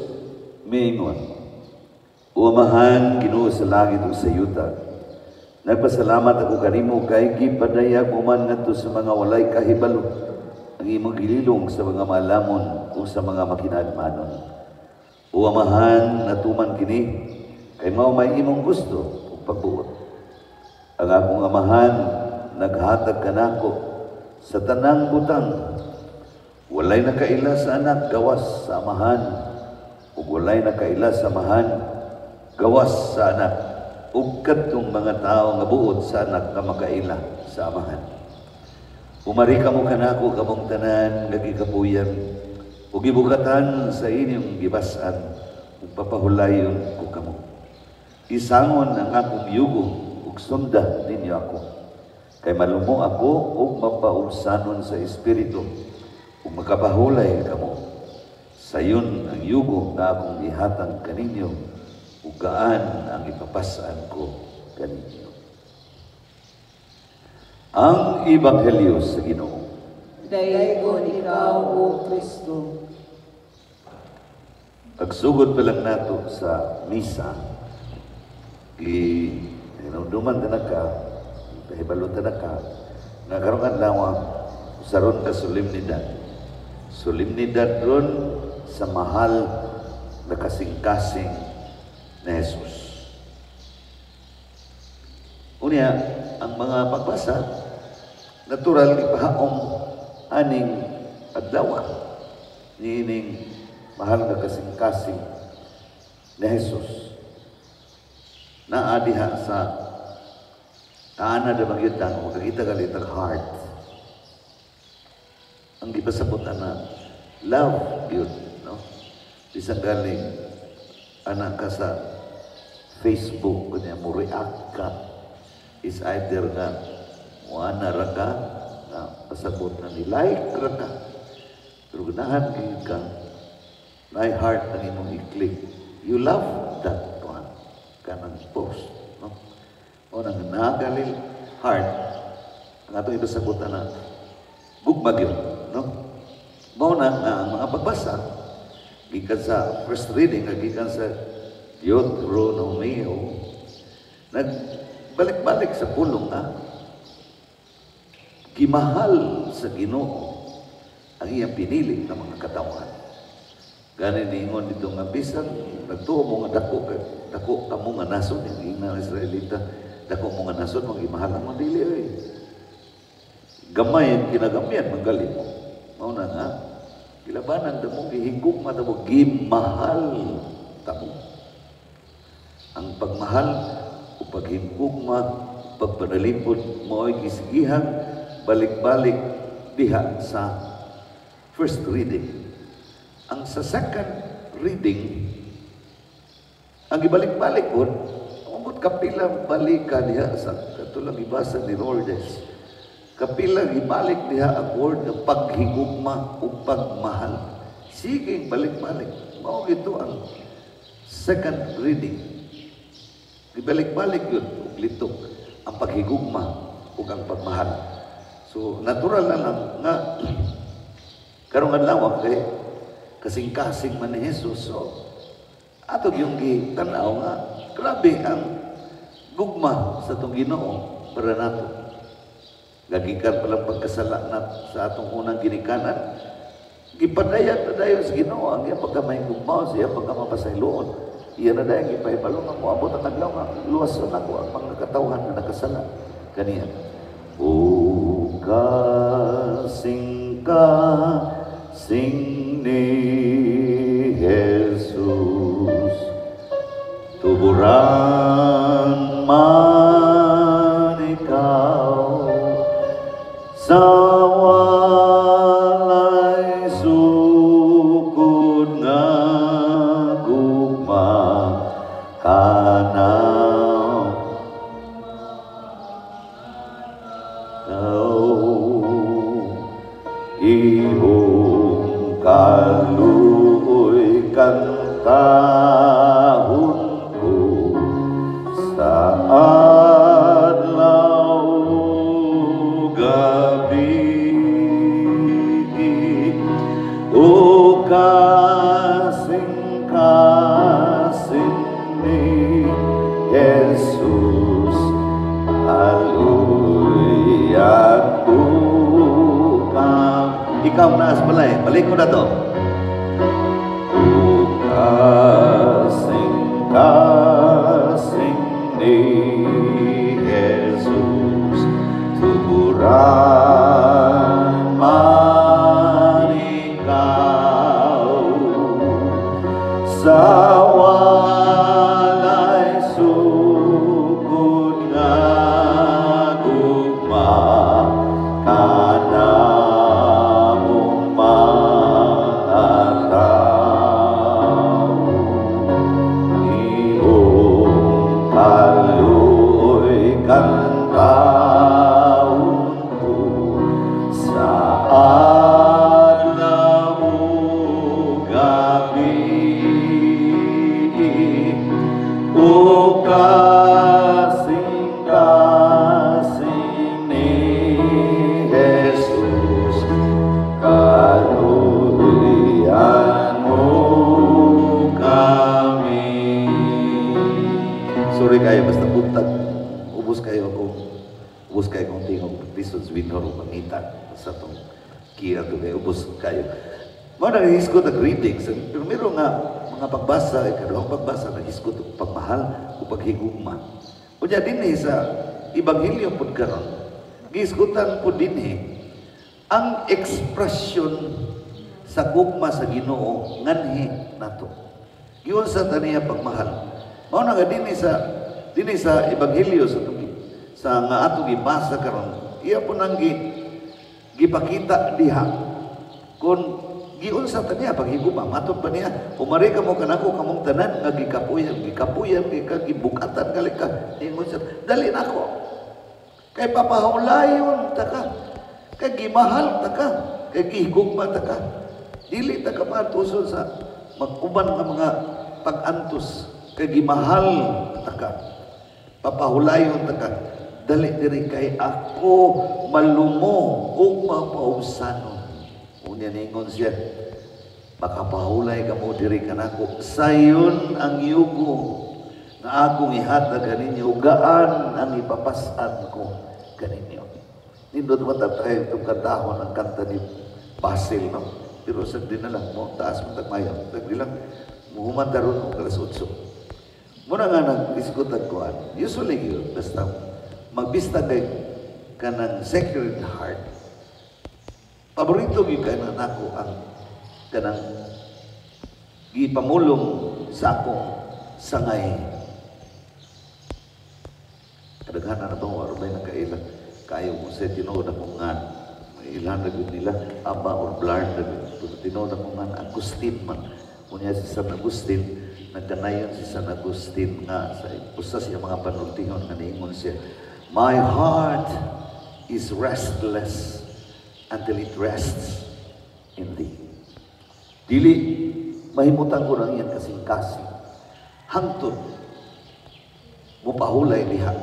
miingon, O Amahan, Ginoo sa langit ug sa yuta, nagpasalamat ako kanimo kay gipadayag mo man ngadto sa mga walay kahibalo ang imong gililong sa mga malamon o sa mga makinagmanon. O Amahan, natuman kini kay mao may imong gusto ug pagbuot. Ang akong Amahan, naghatag kanako sa tanang butang. Walay nakaila sa anak gawas sa Amahan, ug walay nakaila sa Amahan gawas sa anak, ug kadtong mga tao nga buot sa anak nga makaila sa Amahan. Umari kamo kanako kamong tanan nga gikapuyan, ug gibukatan sa inyong gibasan, ug papahulayon ko kamo. Isangon ang akong yugo ug sunda ninyo ako, kay malumo ako ug mapaulsanon sa espiritu, ug makapahulay kamo. Sayon ang yugo nga akong ihatag kaninyo, ug gaan ang ipapasaan ko kaninyo. Ang Ebanghelyo sa Ginoo. Dayon ikaw, O Kristo. Pagsugod pa lang nato sa misa, inuduman na ka, pahibalutan na ka, nga karong adlaw usaron ka solemnidad. Solemnidad ron sa mahal na kasing-kasing na Jesus. Unya, ang mga pagbasa, natural ipahaom aning adlaw niining mahal na kasing-kasing na Jesus. Naadiha sa taana na magyutang o kakita kalitang heart. Ang ipasabot na love yun, no? Isang galing anak ka sa Facebook, kanya mo react ka, is either nga muana ra ka, na pasabot na ni like ra ka, pero ganahan ka, my heart ang imong i-click. You love that one, kanang post, no? O nang nagalil heart, ang atong ipasabot na gugmag yun, no? Mauna nga ang mga pagbasa, gikan sa first reading, gikan sa Deuteronomio, nagbalik-balik sa pulong na gimahal sa Ginoo ang iyang pinili ng mga katawan. Gani niingon dito nga bisan nagtuo mo nga dako ka mo nga nasod, yung ina Israelita, dako mo nga nasod, magimahal ang mandili eh. Gamay ang kinagamian, manggaling mo. Mauna nga, kilabanan mo, gihigugma mo, gimahal tamo. Ang pagmahal o paghigugma, pagpanalipod mo ay gisigihan, balik-balik diha sa first reading. Ang sa second reading, ang ibalik-balik po, umot kapila balika diha sa katulang ibasa ni Lourdes. Kapila ibalik diha ang word ng paghigugma o pagmahal. Sige, balik-balik. Mao ito ang second reading. Ibalik-balik yun, litok, ang paghigugma o ang pagmahal. So, natural na lang nga, karong adlaw kay kasing-kasing man ni Jesus. So, atog yung tanaw nga, grabe ang gugma sa itong Ginoo para nato. Gagikan palang pagkasala na sa atong unang ginikanan, gipadayag na dayon sa Ginoo ang iya pagkamay gugma, siya pagkamapasayloon. Iya na dayon gipahibalo nga moabot ang adlaw nga luwason ako ang mga katawhan na nakasala kaniya. O kasing-kasing ni Jesus, tuburan man ikaw sa walay sukod nga gugma kanaw ihong kaluoy kantahon ko sa adlaw gabi o kasing-kasing ni ikaw na sa balay. Balik mo na to. Kasing-kasing ni Jesus, tuguran man ikaw sa walay sugod nga gugma kanamong mga tao. Iyong kaluoy kang taon ko sa adlaw o gabi. O kasing-kasing ni Jesus, kaluyan mo kami. Sorry kayo, basta buntag. Ubus kayo kung tingog lisod winor o pangitan sa itong kira ito kayo, ubus kayo. Nag-hisgot ang greetings. Pero meron nga mga pagbasa, ikaduhang pagbasa, nag-hisgot ang pagmahal o paghigugma. O dyan din sa Ebanghelyo po karon, gihisgotan po din ang ekspresyon sa gugma sa Ginoo nganhi nato. Giyon sa taniya pagmahal. Mao na nga din sa Ebanghelyo sa nga ato gibasa karon, iya po nang gipakita diha kung giunsa ta niya paghigugma. Matod pa niya, umari ka mo kanako kamong tanan nga gikapuyan ka gibukatan kali ka. Ingon siya, dali nako. Kay papahulayon ta ka. Kay gimahal ta ka. Kay gihigugma ta ka. Dili ta ka matuson sa mag-uban nga mga pag-antos. Kay gimahal ta ka. Papahulayon ta ka. Dali diri kay ako malumo ug mapausanon. Unya ningon siya, makapahulay ka mo diri kanako, sayon ang yugo na akong ihatag kaninyo, gaan ang ipapasan ko kaninyo. Nindot mo tayo itong kantahon ang kanta ni Basil, no? Pero sagdi na lang mo, taas mo tagmayan, sagdi lang, muhuman daron ng kalas 8. Muna nga nag-iskutan ko, usually yun, basta magbista kay ka ng Sacred Heart. Paborito gyud kay nako ang kanang gipamulong sa akong sangay. Kadaghanan na itong warubay na kailan kayo mo sa tinood akong nga ilan na gyud nila Aba or Blard na gyud tinood akong nga Agustin man. Kunya si San Agustin, nagkanayon si San Agustin nga sa usa siya mga panultihon nga niingon siya, my heart is restless until it rests in thee. Dili mahimutan ko lang yan kasing-kasing. Hangtod mo pahulay diha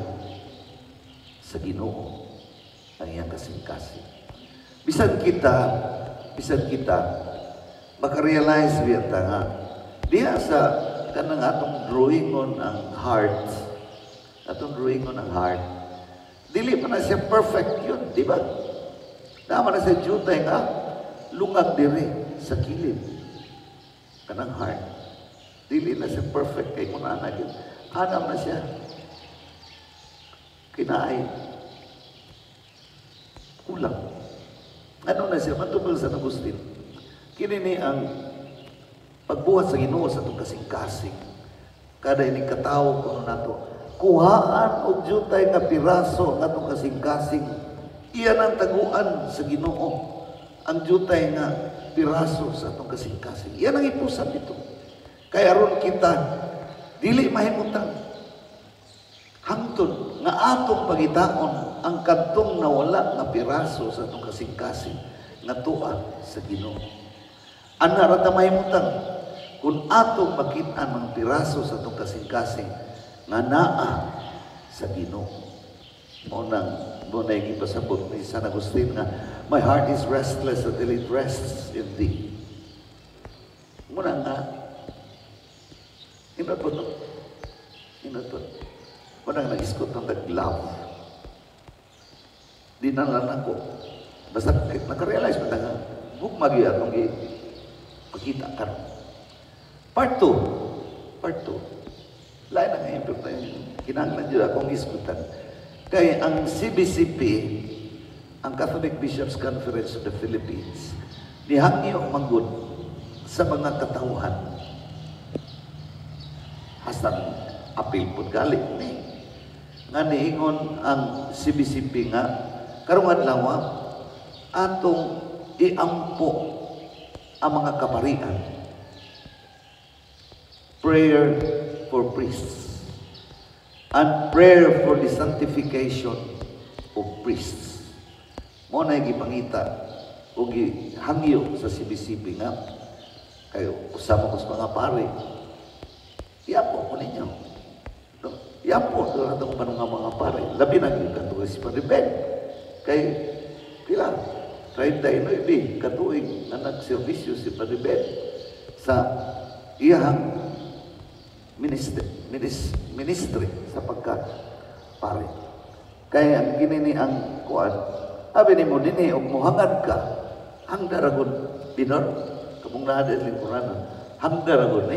sa Ginoo ang iyang kasing-kasing. Bisan kita makarealize biya ta nga diha sa kanang atong drawingon ang heart. Atong drawingon ang heart. Dili pa na siya perfect yun, di ba? Tama na sa jutay nga, lungag diri sa kilid. Kanang heart. Dili na siya perfect kay kung anak yun. Hanam na siya. Kinaay. Kulang. Ano na siya? Matubal sa Agustin. Kinini ang pagbuhat sa Ginoo sa itong kasing-kasing. Kada ini katao ko na to. Kuhaan og jutay nga piraso nga itong kasing-kasing. Iyan ang taguan sa Ginoo. Ang jutay nga piraso sa itong kasing-kasing. Iyan ang ipusan dito. Kaya ron kita, dili mahimutan. Hangtod nga atong pagitaon ang kantong nawala nga piraso sa itong kasing-kasing nga tuwa sa Ginoo. Ana ra ta mahimutan kung atong makita ang piraso sa itong kasing-kasing nga naa sa Ginoo. Muna yung ipasabot ni San Agustin nga, my heart is restless until it rests in thee. Muna nga, inatot. Muna nga nag-iskot ng nag-love. Di na lang ako. Basta nakarealize mo na nga, hukma gyud atong ipakita karon. Part 2. Lain ang importante. Kinahanglan jud akong isgutan. Kay ang CBCP, ang Catholic Bishops Conference of the Philippines, nihangyo manggod sa mga katauhan. Hasang apil po galit ni. Nga niingon ang CBCP nga, karong adlaw atong iampo ang mga kaparian. Prayer for priests and prayer for the sanctification of priests. Mo na gipangita o gihangyo sa CBCP nga kayo usama ko sa mga pare. Iampo ko ninyo. Iampo ko na itong mga pare. Labi na yung katuloy si Padre Ben. Kay pila 39 katuig na nagservisyo si Padre Ben sa iyang ministry sa pagka-pare. Kaya ang kinini ang kuan, abi ni mo dinhi og mohangad ka, hangdaragon pinor, kamong nada sa lingkuranan, hangdaragon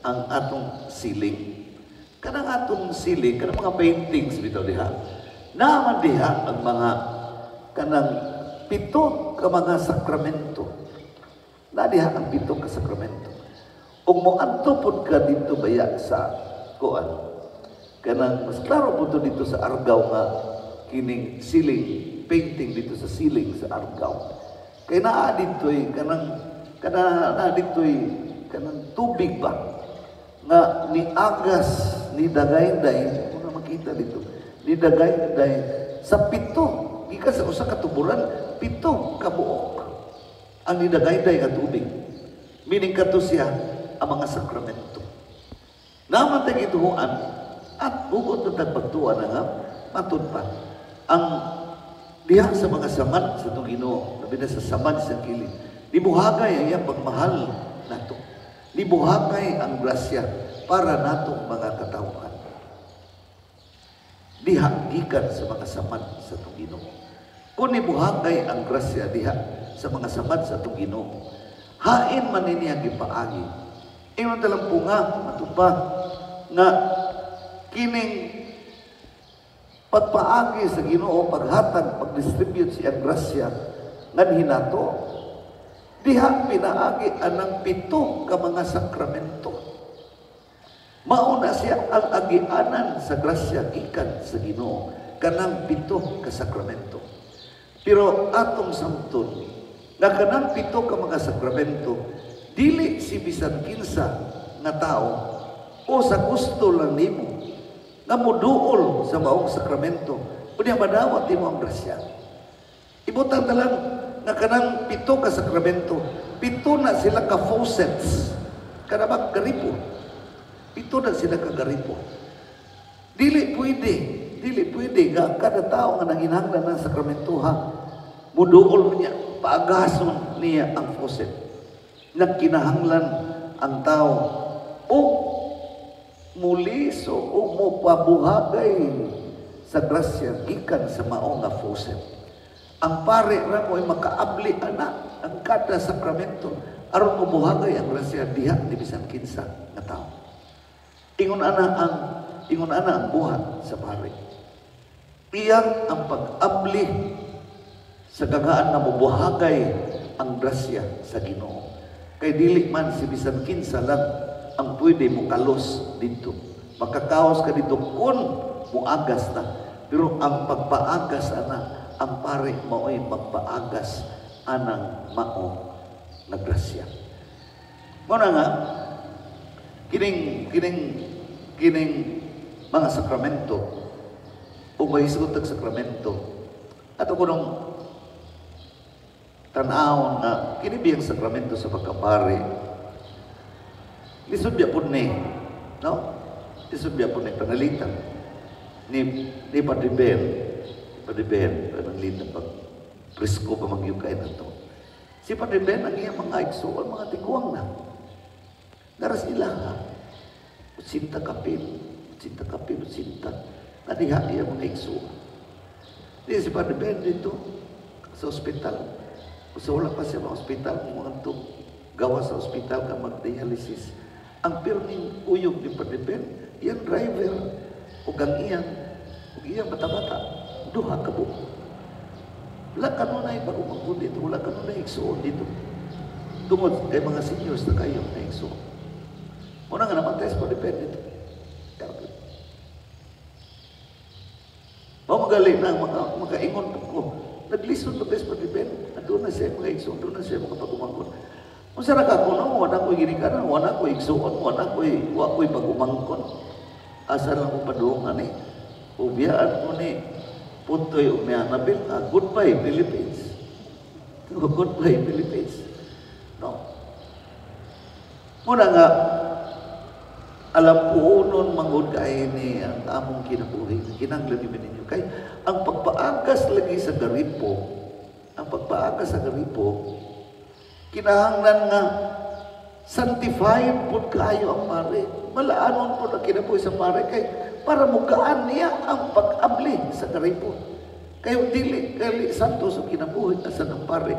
ang atong siling. Kanang atong siling, kanang mga paintings bitaw diha. Naman diha ang mga kanang 7 ka mga sakramento. Na diha ang 7 ka sakramento. Ug mo adto pud ka dito baya sa kuan. Kanang mas klaro pud dito sa Argao nga kining siling painting dito sa siling sa Argao. Kay naa ditoy kanang tubig ba nga ni agas ni dagayday, mo na makita dito. Ni dagayday sa 7 gikan sa usa ka tuburan 7 ka buok ang ni dagayday nga tubig. Meaning kadto siya ang mga sakramento. Naman tayo ituhuan at bukod na tagpagtuan na nga, matod pa. Ang diha sa mga samad sa itong Ginoo, labi na sa samad sa kilid, nibuhagay ang iyang pagmahal nato. Nibuhagay ang grasya para natong mga katawhan. Diha gikan sa mga samad sa itong Ginoo. Kung nibuhagay ang grasya diha sa mga samad sa itong Ginoo, hain man niya gipaagi. Ingon talang po nga, matupa, nga kining pagpaagi sa Ginoo, paghatag, pagdistribute siya grasya, nga hinato, diha pinaagi anang 7 ka mga sakramento. Mauna siya ang agianan sa grasya gikan sa Ginoo, kanang 7 ka sakramento. Pero atong samton, nga kanang 7 ka mga sakramento, dili si bisan kinsa nga tao o sa gusto lang nimo nga moduol sa maong sakramento unya madawat nimo ang grasya. Ibutang talang nga kanang 7 ka sakramento, 7 na sila ka faucets, kada ba garipo. 7 na sila ka garipo. Dili pwede nga kada tao nga nanginahanglan ng sakramento ha moduol niya, paagason niya ang faucet. Nagkinahanglan ang tao o muliso o mopabuhagay sa grasya gikan sa mao nga faucet. Ang pare ra mo ay makaabli ana ang kada sakramento aron mobuhagay ang grasya diha ni bisan kinsa nga tao. Ingon ana ang buhat sa pare. Iyang ang pag-abli sa gagaan na mobuhagay ang grasya sa Ginoo. Kay dili man si bisan kinsa lang ang pwede mo kalos dito. Makakaos ka dito kung muagas na. Pero ang pagpaagas ana, ang pare mao'y magpaagas anang mao na grasya. Muna nga, kining mga sakramento o mahisgot ang sakramento ato ko nung tanaw na kinibiyang sakramento sa pagkapare lisod biya po ni lisod biya po ni panalitan ni Padre Ben panalitan pag presko pa magyukay na to si Padre Ben ang iyang mga igsuon mga tiguang na naras ila ha utsinta kapil nadiha iya mga igsuon di si Padre Ben dito sa ospital So wala pa siya mga ospital, mga ito, gawa sa ospital ka mag-dialysis. Ang pirming uyog ni Padipin, iyang driver, o gang iyang bata-bata, duha ka po. Wala ka nun ay pagumangkod dito, wala ka nun ay igsuon dito. Tungod kay mga seniors na kayo na igsuon. Muna nga naman tayo sa Padipin dito. Magaling na mga ingon ko. Naglisod na tayo sa Padipin. Doon na siya mga igsuon, doon na siya mga pagumangkod. Kung sarang ako no, wala ko'y girikanan, wala ko'y igsuon, wala ko'y pagumangkod. Asa lang ko padungan eh. Ubiyaan ko ni Puntoy Umianabil, goodbye Philippines. Goodbye Philippines. No. Muna nga, alam ko nun manggod kayo ni ang among kinabuhi. Kinanglan ninyo kay ang pagpaagas lagi sa garipo, kinahanglan nga sanctified po kayo ang pare. Malaanon po na kinabuhi sa pare kay para mugaan niya ang pag-abli sa garipo. Kayo dili santos ang kinabuhi sa ng pare.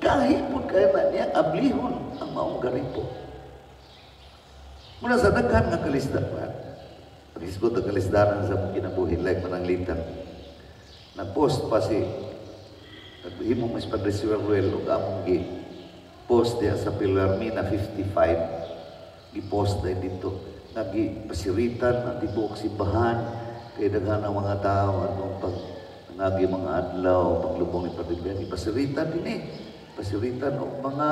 Kahit po kaya na niya ablihon ang maong garipo. Muna sa daghan nga kalisdanan, pag-isgot ang kalisdanan sa mong kinabuhi, like mananglitan, nag-post pa si naghimo mas Padre Siruel o among post diya sa Pilarmina 55, gi-post na dito, nagi-pasiritan ang tibok simbahan, kay daghan ang mga tao, anong pag nagi mga adlaw, paglubong ni Padre Bian, ipasiritan din pasiritan o mga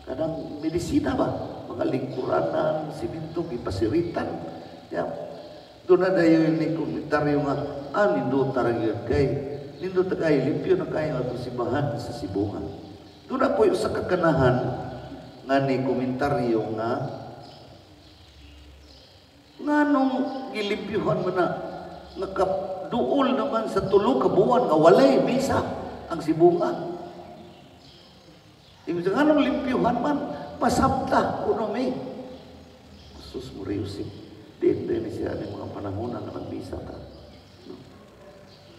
kanang medisina ba? Mga lingkuranan, simintong, ipasiritan. Yeah. Doon na dayo yung komentaryo nga, nindot tarang kay, limpyo na kayo atong simbahan sa Sibungan. Doon na po yung sa kakanahan nga ni komentaryo nga nung gilimpyuhan mo na, nakaduol naman sa tulo ka buwan nga walay misa ang Sibungan. Ibig nga nung limpyuhan man, pasabta kuno may sus mo reyusip din ni siya ni mga panahon nga nagbisa ka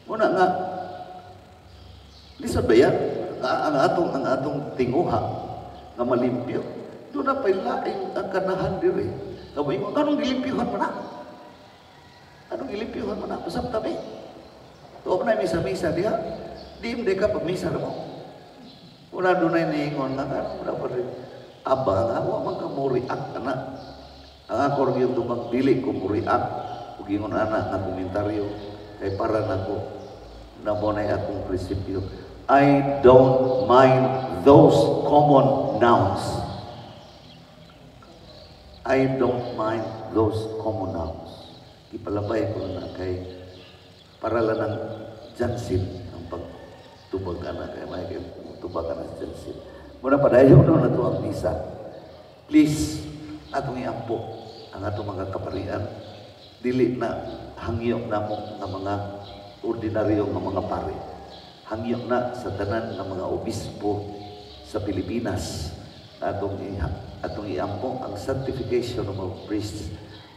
muna nga lisod ba yan ang atong tinguha nga malimpyo doon na pailaing ang kanahan diri kabay mo anong gilimpyuhan mo na pasabta ba tuwa na misa-misa diha di ka pag-misa na mo wala doon na iniingon nga wala pa rin aba nga, wa man ka mo react na. Ang ako rin yung dili ko mo react. Kung ingon anak na komentaryo, kay para na ko, na mo na akong prinsipyo. I don't mind those common nouns. I don't mind those common nouns. Ipalabay ko na kay para lang ng Jansin ang pagtubag anak kay may tubag anak sa Jansin. Muna padayon na ito ang misa. Please, atong iampo ang atong mga kaparian. Dili na hangyok na mo ng mga ordinaryo ng mga pare. Hangyok na sa tanan ng mga obispo sa Pilipinas. Atong iampo ang sanctification ng mga priests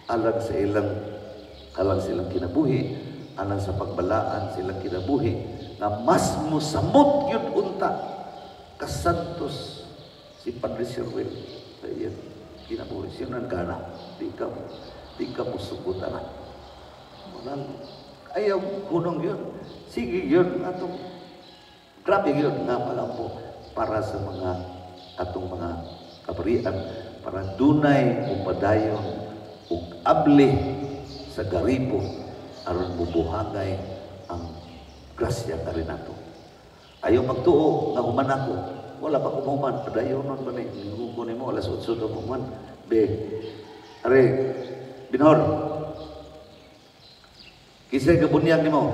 alang silang kinabuhi, alang sa pagbalaan silang kinabuhi, na mas musamot yun unta kasantos si Padre Siruel ayan, kinabuhi siya ng gana di ka musugot na ayaw kunong yun sige yun atong grabe yun nga palampo para sa mga atong mga kaparian para dunay upadayon ug abli sa garipo aron bubuhangay ang grasya ka rin nato. Ayaw magtuo nga human ako. Wala pa kumuman. Padayonon ba ni? Ngugunin mo. Alas 8 na human. Be. Are. Binhor. Kisay kabunyag ni mo.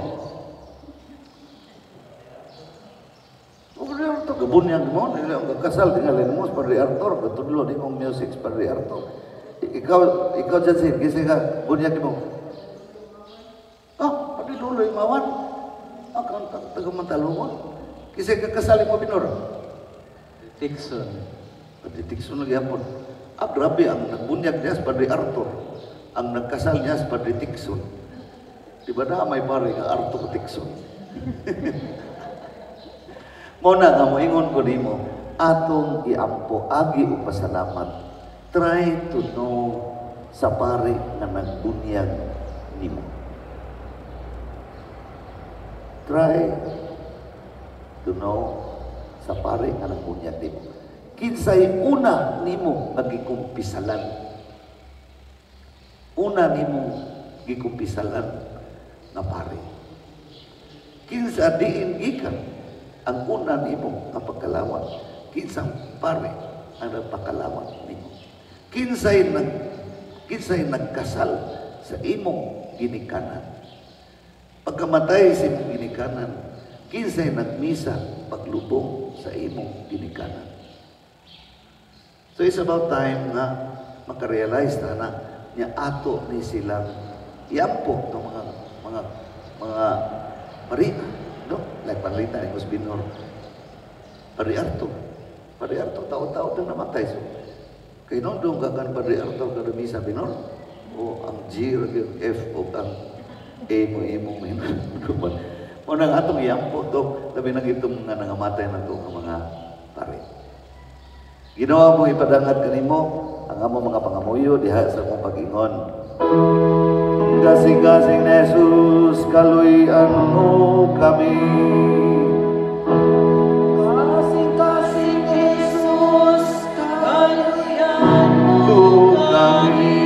Kabunyag mo. Kasal tingalin mo. Padre Arthur. Katudlo ni mong music. Padre Arthur. Ikaw Jansin. Kisay ka bunyag ni mo. Padre Luloy Mawan. Ang tagamantalo mo. Kisay kakasali mo, Binor? Tikson. Pati Tikson lagi hapon. Grabe, ang nagbunyag niya sa Padre Arthur. Ang nagkasal niya sa Padre Tikson. Diba na may pare nga Arthur Tikson? Muna nga moingon ko nimo, atong iampo, agi o pasalamat. Try to know sa pare nga nagbunyag nimo. Try to know sa pare nga nagbunyag nimo. Kinsay una nimo nagikumpisalan. Una nimo gikumpisalan nga pare. Kinsa diin gikan ang una nimo nga pagkalawat. Kinsang pare ang nagpakalawat nimo. Kinsay nagkasal sa imong ginikanan. Pagkamatay sa imong ginikanan, kinsay nagmisa paglubong sa imong ginikanan. So it's about time na makarealize na niya ato ni silang iampo ng mga Maria, no? Like panlita ni Kusbinor. Padre Arto, tao-tao na namatay. So, kay noon doon kakan Padre Arto kada misa Binor, o ang G, F, o ang A mo may naman. O nang atong iampo to, labi na itong nga nangamatay na to ng mga pare. Ginawa mo ipadangat kanimo ang among mga pangamuyo diha sa mong pag-ingon. Kasing-kasing na Jesus, kaluyan mo kami. Kasing-kasing Jesus, kaluyan mo kami.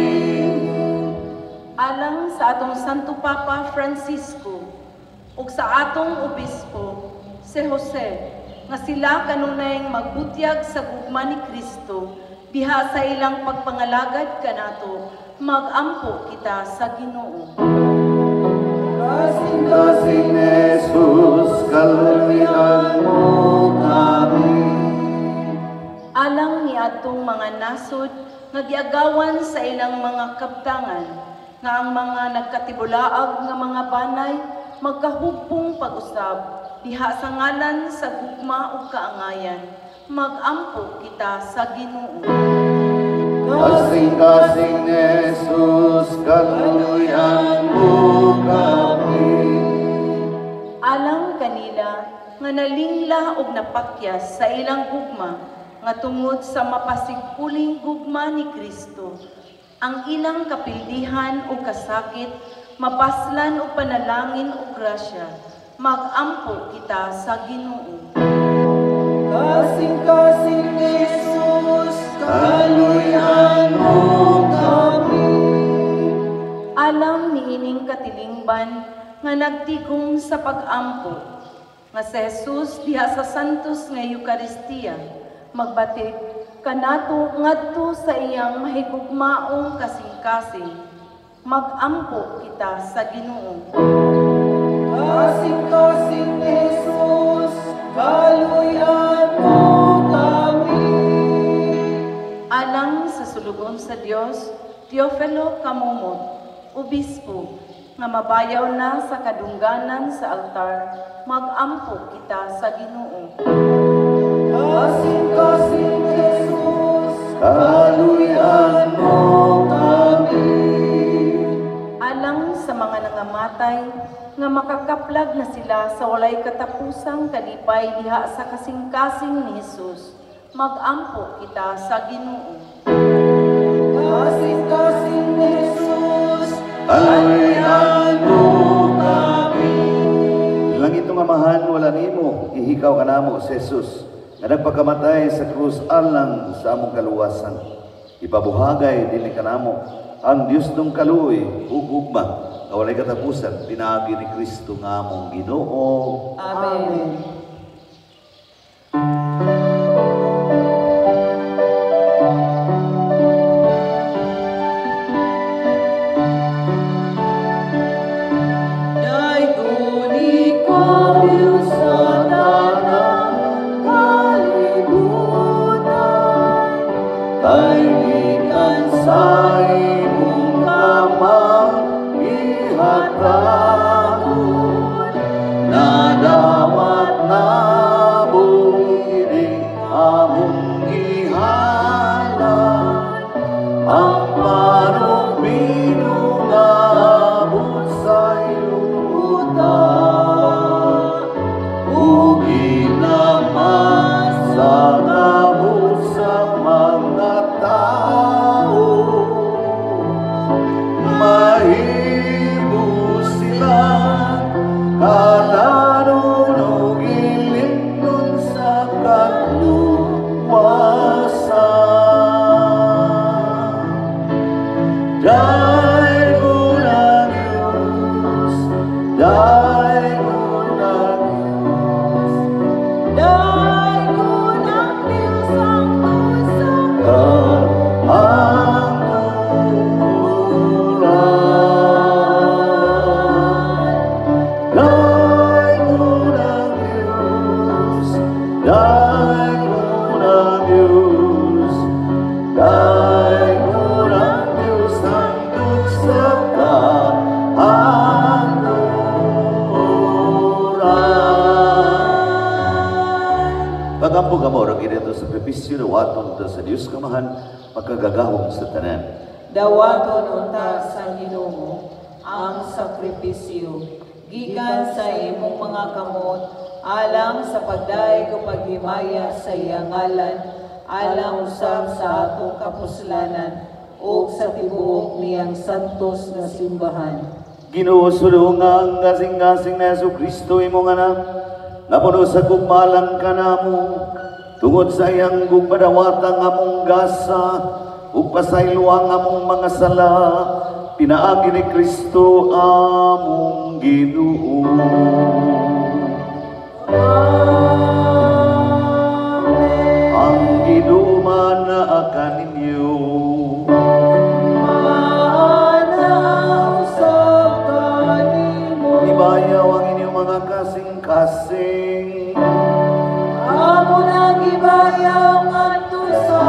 Alang sa atong Santo Papa Francisco ug sa atong obispo si Jose nga sila kanunay magbutyag sa gugma ni Kristo diha sa ilang pagpangalagad kanato, magampo kita sa Ginoo. Kasing-kasing na Jesus, kaluyan mo kami. Alang ni atong mga nasod nga giagawan sa ilang mga kabtangan nga ang mga nagkatibulaag nga mga banay magkahugpong pag-usab diha sa ngalan sa gugma ug kaangayan, magampo kita sa Ginoo. Kasing-kasing ni Jesus, kaluyan mo kami. Alang kanila nga nalingla ug napakyas sa ilang gugma nga tungod sa mapasiguling gugma ni Kristo, ang ilang kapildihan ug kasakit, mapaslan ug panalangin ug grasya, magampo kita sa Ginoo. Kasing-kasing ni Jesus, kaluyan mo kami. Alam ni ining katilingban nga nagtigom sa pag-ampo nga si Jesus diha sa santos nga Eukaristiya magbatid kanato ngadto sa iyang mahigugmaong kasing-kasing, magampo kita sa Ginoo. Kasing-kasing ni Jesus, kaluyan mo kami. Alang sa sulugon sa Dios, Teofilo Kamumot, obispo, nga mabayaw na sa kadungganan sa altar, magampo kita sa Ginoo. Kasing-kasing ni Jesus, kaluyan mo kami. Alang sa mga nangamatay, nga makakaplag na sila sa walay katapusang kalipay diha sa kasing-kasing ni Jesus, magampo kita sa Ginoo. Kasing-kasing ni Jesus, kaluyan mo kami. Langit ng Amahan, wala nimo, ihikaw ka namo sa Jesus, nga nagpakamatay sa krus alang sa among kaluwasan. Ipabuhagay din ka namo, ang Diyos ng kaluoy, ugugma, na walay katapusan, pinagi ni Kristo nga among Ginoo. Amen. Ugi na sakripisyo dawaton ta sa Dios kamahan makagagahom sa tanan. Dawaton unta sa Ginoo ang sakripisyo gikan sa imong mga kamot alang sa pagdaig o paghimaya sa iyang ngalan alang usab sa atong kapuslanan o sa tibuok niyang santos nga simbahan. Ginoo sulungang kasing-kasing na Jesucristo imong anak napuno sa gugmalang kanamo tungod sa iyang gugmadawatang among gasa ug pasayloang among mga sala pinaagi ni Kristo among Ginoo. Ang Ginoo manaa ninyo. Ibayaw ang inyong mga kasing-kasing. Amo nang ibayaw ngadto sa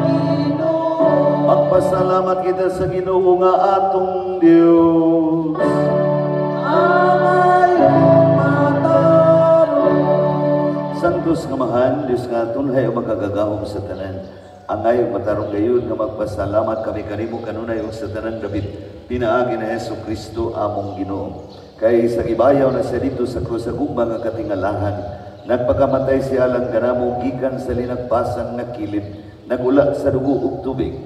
Ginoo. Magpasalamat kita sa Ginoo nga atong Dios. Santos nga mahal, Diyos nga tunhay o magkagagahom sa tanan. Angay matarong gayon nga magpasalamat kami kanimo kanunay o sa tanan David. Pinaagi na Jesucristo among Ginoo. Kay sa ibayaw na siya dito sa krus sa gugma nga katingalahan, nagpakamatay siya alang kanamo gikan sa linagpasan nga kilid, nagula sa dugo ug tubig.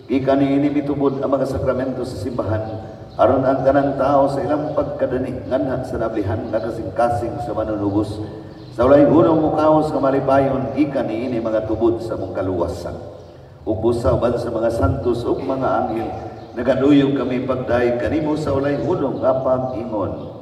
Gikan niini mitubod ang mga sakramento sa simbahan, aron ang tanang tao sa ilang pagkadani nganha sa nablihan nga kasing-kasing sa manunubos. Sa walay hunong mukaos nga malipayon, gikan niini mga tubod sa mong kaluwasan. Ug busaban sa mga santos ug mga anghel, nagaduyog kami pagdaig kanimo sa walay hunong nga pag-ingon.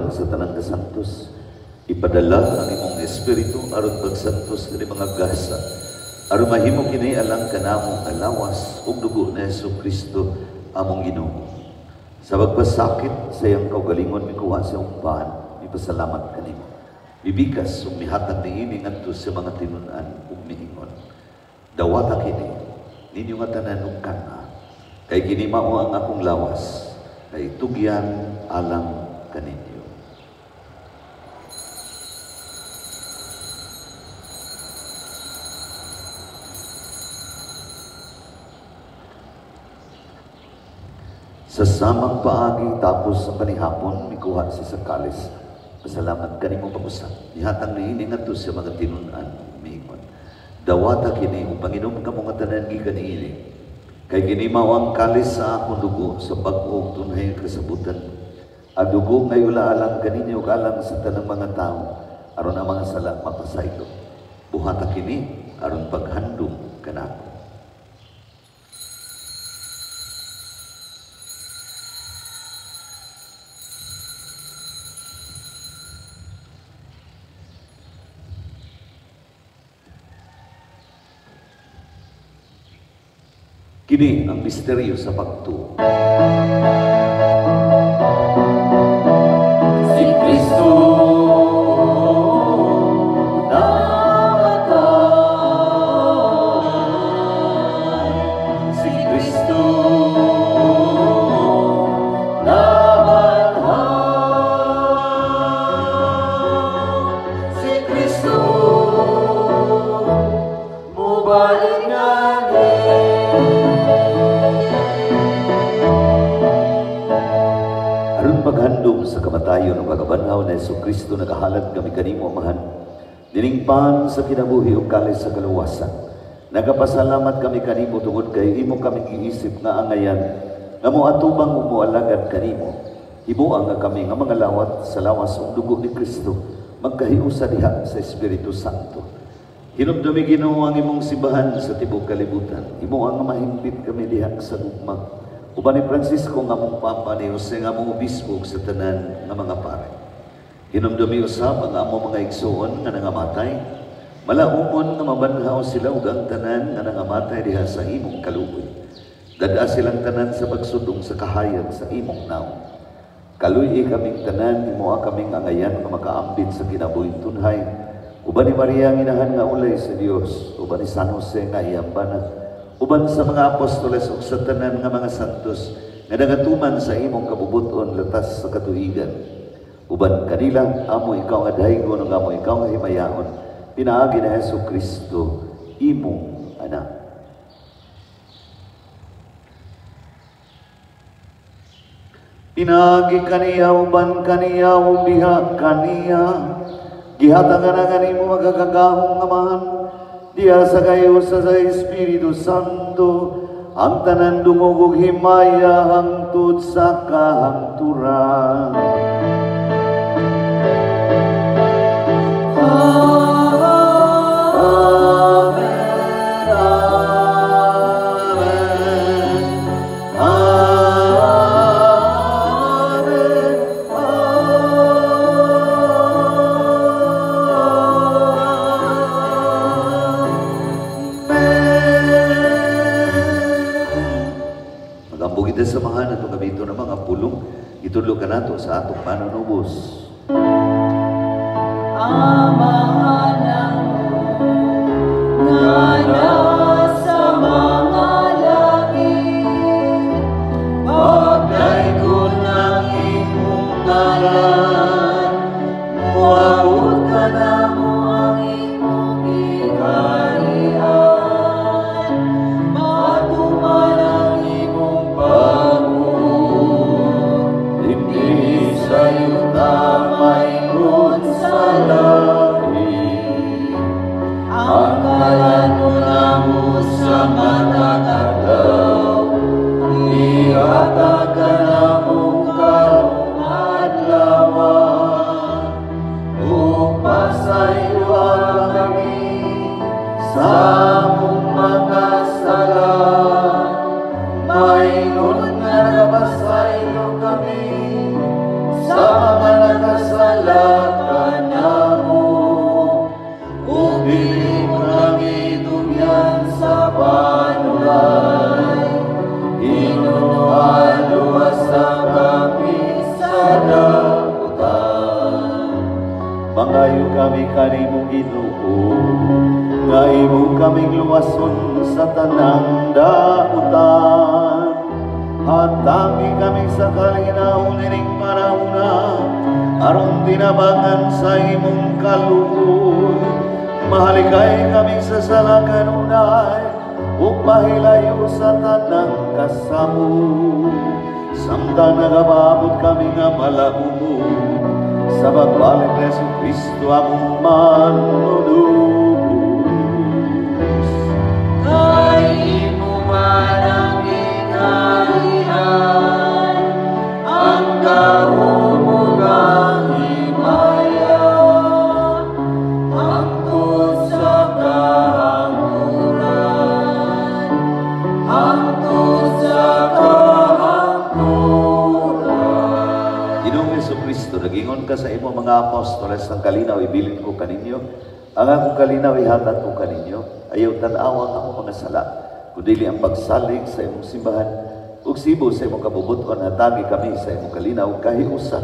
Sa tanang kasantos, ipadala ang imong espiritu aron pagsantos kini mga gasa aron mahimo kini alang kanamo nga lawas ug dugo ni Jesucristo among Ginoo. Sa pagpasakit sa iyang kaugalingon mikuha sa iyong bahan, ipasalamat kanimo. Bibigas ug mihatag niini ngadto sa mga tinun-an ug miingon. Dawata kini ninyo nga tanan ug kana kay kini mao ang akong lawas kay tugyan alang kaninyo. Sa samang paagi tapos sa panihapon mikuha sa kalis. Pasalamat kanimo pag-usap. Ihatang niini ngadto sa mga tinun-an miingon. Dawata kini ug panginom kamo nga tanan gikan niini. Kay kini mao ang kalis sa akong dugo sa bag-ong tunay kasabutan. Ang dugo nga ulaalang kaninyo alang sa tanang mga tao aron ang mga sala mapasaylo. Buhata kini aron paghandom kanako. Kini ang misteryo sa pagtuo. Si Kristo namatay. Si Kristo namatay. Si Kristo mubalik nga aron paghandom sa kamatayon ng pagkabanhaw na Jesucristo nagahalad kami kanimo amahan. Diningpan sa kinabuhi ug kalis sa kaluwasan. Nagapasalamat kami kanimo tungod kay imo kami giisip nga angayan nga moatubang ug moalagad kanimo. Himuang nga kami nga mga lawat sa lawas ug dugo ni Kristo magkahiusa diha sa Espiritu Santo. Hinumdumi Ginoo ang imong simbahan sa tibuok kalibutan. Himuang nga mahimpit kami diha sa gugma. Uban ni Francisco nga mong papa ni Jose nga mong obispo sa tanan nga mga pare. Hinumdumi usab ang among mga igsoon nga nangamatay. Malaumon nga mabanhaw sila ug ang tanan nga nangamatay diha sa imong kaluoy. Dada silang tanan sa pagsudong sa kahayag sa imong naong. Kaluy kaming tanan, imo kaming angayan nga makaambit sa kinabuhing tunhay. Uban ni Maria ang inahan nga ulay sa Dios, uban ni San Jose nga iyang bana. Uban sa mga apostoles ug sa tanan nga mga santos nga nagatuman sa imong kabubuton latas sa katuigan. Uban kanila amo ikaw nga daygon ug amo ikaw nga himayaon pinaagi na Jesucristo imong anak. Pinaagi kaniya uban kaniya ug biha kaniya gihatagan nga nimo magagagahong amahan diya sa kayo sa Espiritu Santo, ang tanan dungog ug himaya hangtod sa kahangturan. Samahan nato kami ito ng mga pulong itudlo ka nato sa atong manunubos. Amahan mo nga nasa mga langit, pagdaygon ng imong ngalan, muabot ka na mo ang imong gikarian, matuman ang imong sa'yo tamaygon sa langit. Ang ngalan mo namo sa matagadaw, ihatag ka namong karong adlawan. Upasayloan kami sa among mga sala, maingon nga nagapasaylo kami sa mga nakasala ka namo. Ubili mo ng idumyan sa panulay, inunuhaluwas sa kami sa daputan. Mangayo kami kanimo Ginoo, nga imo kaming luwason sa tanang daputan. Hatagi kami sa kalinaw nining panahuna, aron tinabangan sa imong kaluoy. Mahalikay kami sa salakanunay, ug mahilayo sa tanang kasamo. Samtang nagababot kami nga malaumog, sa pagbalik ni Jesucristo among manunubos. Kay imo man ang ingalian, ang kahumugang himaya, hangtod sa kahangturan, hangtod sa kahangturan. Ginoong Jesucristo, nagingon ka sa imo mga apostoles ng kalinaw, ibilin ko kaninyo. Ang akong kalinaw ihatag ko kaninyo, ayaw tanaw ang akong mga sala. Kundili ang pagsalig sa imong simbahan, ug sibo sa imong kabubuton hatagi kami sa imong kalinaw kahiusa.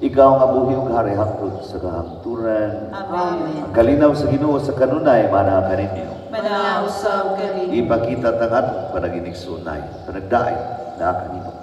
Ikaw nga buhi ug hari hangtod sa kahangturan. Amen. Ang kalinaw sa Ginoo sa kanunay mana kaninyo. Manausab kani. Ipakita tang atong panaginig sunay, panagdaay na kanino.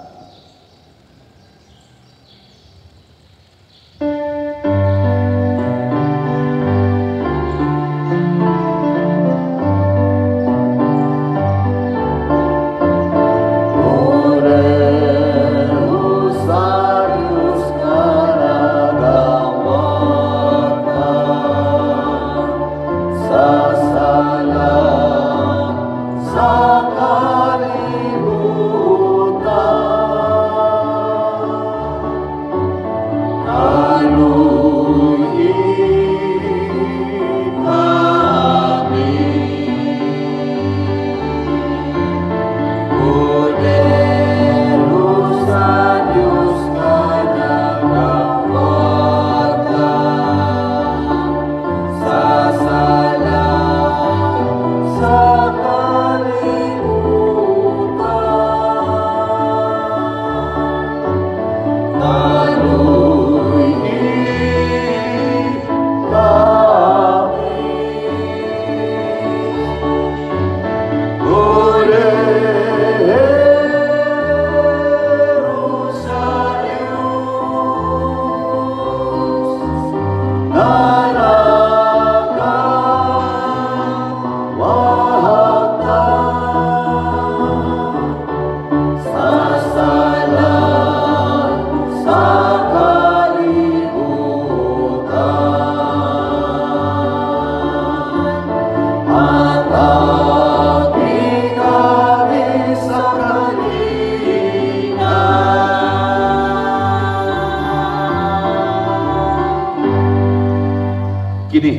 Kini,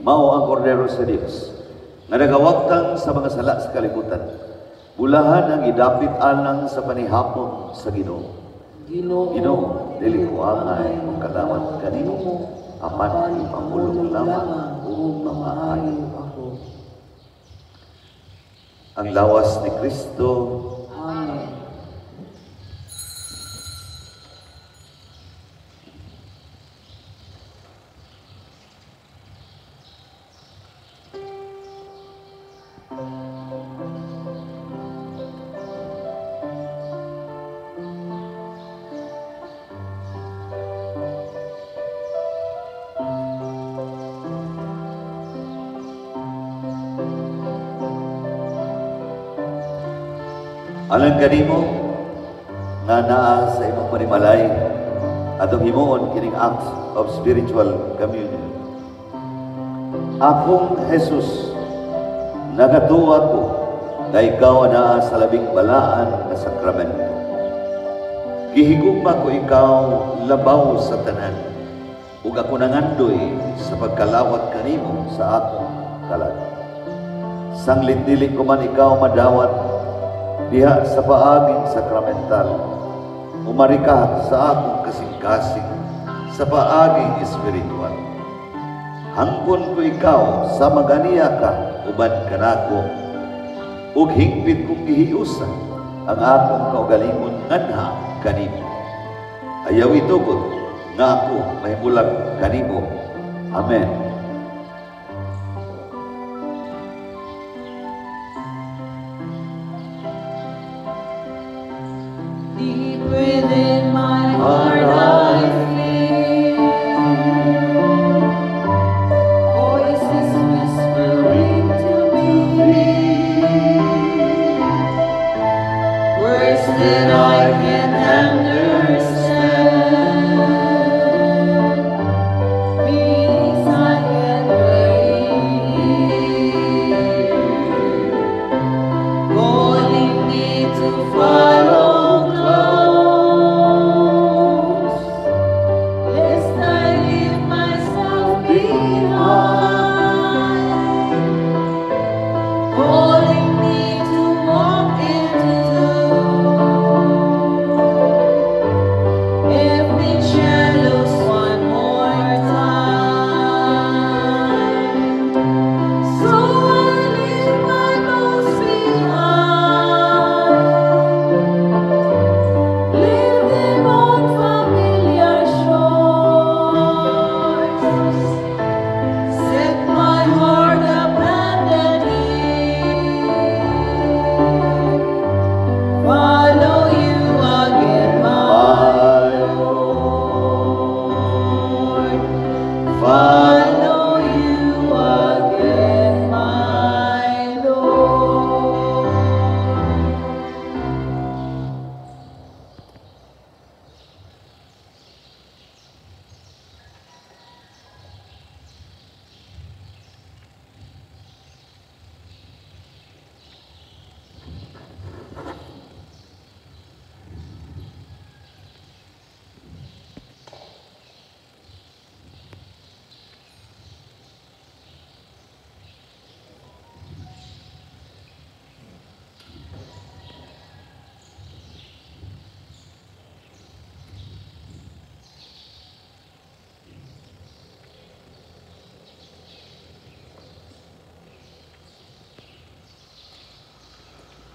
mao ang kordero sa Dios nga nagawagtang sa mga sala sa kalibutan. Bulahan ang idapit alang sa panihapon sa Ginoo. Ginoo, dili ko angay ang kalawat kanimo, apan ipamulong lamang o mamaayo ako. Ang lawas ni Kristo. Amen. Alang kanimo nga naa sa imong panimalay atong himuon kining act of spiritual communion. Akong Jesus, nagatuwa ko na ikaw naa sa labing balaan na sakramento. Gihigugma ko ikaw labaw sa tanan, ug ako nangandoy sa pagkalawat kanimo sa akong kalag. Sanglit dili ko man ikaw madawat diha sa paaging sakramental, umari ka sa akong kasing-kasing sa paaging espiritual. Hangpon ko ikaw sa maganiya ka uban kanako, ug hingpit kong gihiusa ang akong kaugalingon nganha kanimo. Ayaw itugot nga ako mahimulag kanimo. Amen. Deep within my heart I feel voices whispering to me words that I can't understand, meanings I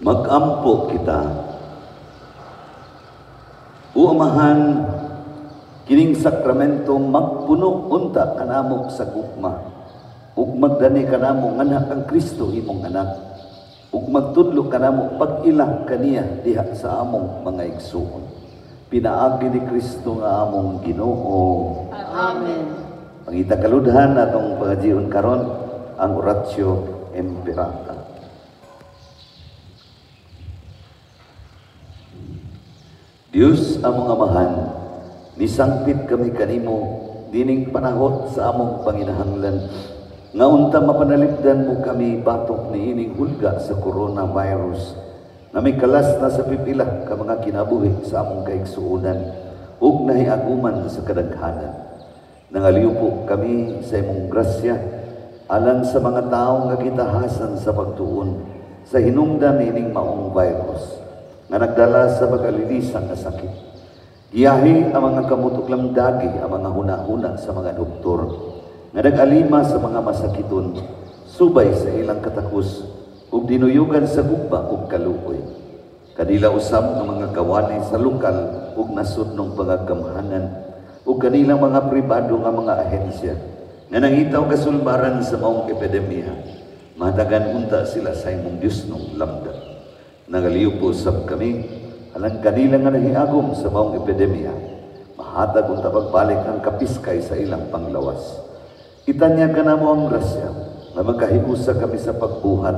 Magampo kita. O Amahan, kining sakramento magpuno unta kanamo sa gugma, ug magdani kanamo nganak ang Kristo imong anak, ug magtudlo kanamo pag-ilang kaniya diha sa among mga igsuon. Pinaagi ni Kristo nga among Ginoo. Amen. Pangita kaludhan atong pagajion karon ang Oratio Imperata. Dios among Amahan, nisangpit kami kanimo dining panahon sa among panginahanglan, nga unta mapanalipdan mo kami batok ni ining hulga sa coronavirus, na may kalas na sa pipila ka mga kinabuhi sa among kaigsuonan ug nahiaguman sa kadaghanan. Nangaliw po kami sa imong grasya alang sa mga tao nga gitahasan sa pagtuon sa hinungdan ining maong virus nga nagdala sa pag-alilisan nga sakit. Giyahi ang mga kamutok dagi ang mga huna-huna sa mga doktor nga nag-alima sa mga masakiton subay sa ilang katakos ug dinuyugan sa gugba ug kaluoy. Kanila usab ng mga kawani sa lokal ug nasud ng pagagamhanan ug kanilang mga pribado nga mga ahensya nga nangitaw kasulbaran sa maong epidemya. Matagan unta sila sa imong Dios nung lamda. Nagaliw po sab kami alang kanila nga nahiagom sa maong epidemya. Mahatag unta pagbalik ang kapiskay sa ilang panglawas. Itanya ka na mo ang grasya na magkahiusa kami sa pagbuhat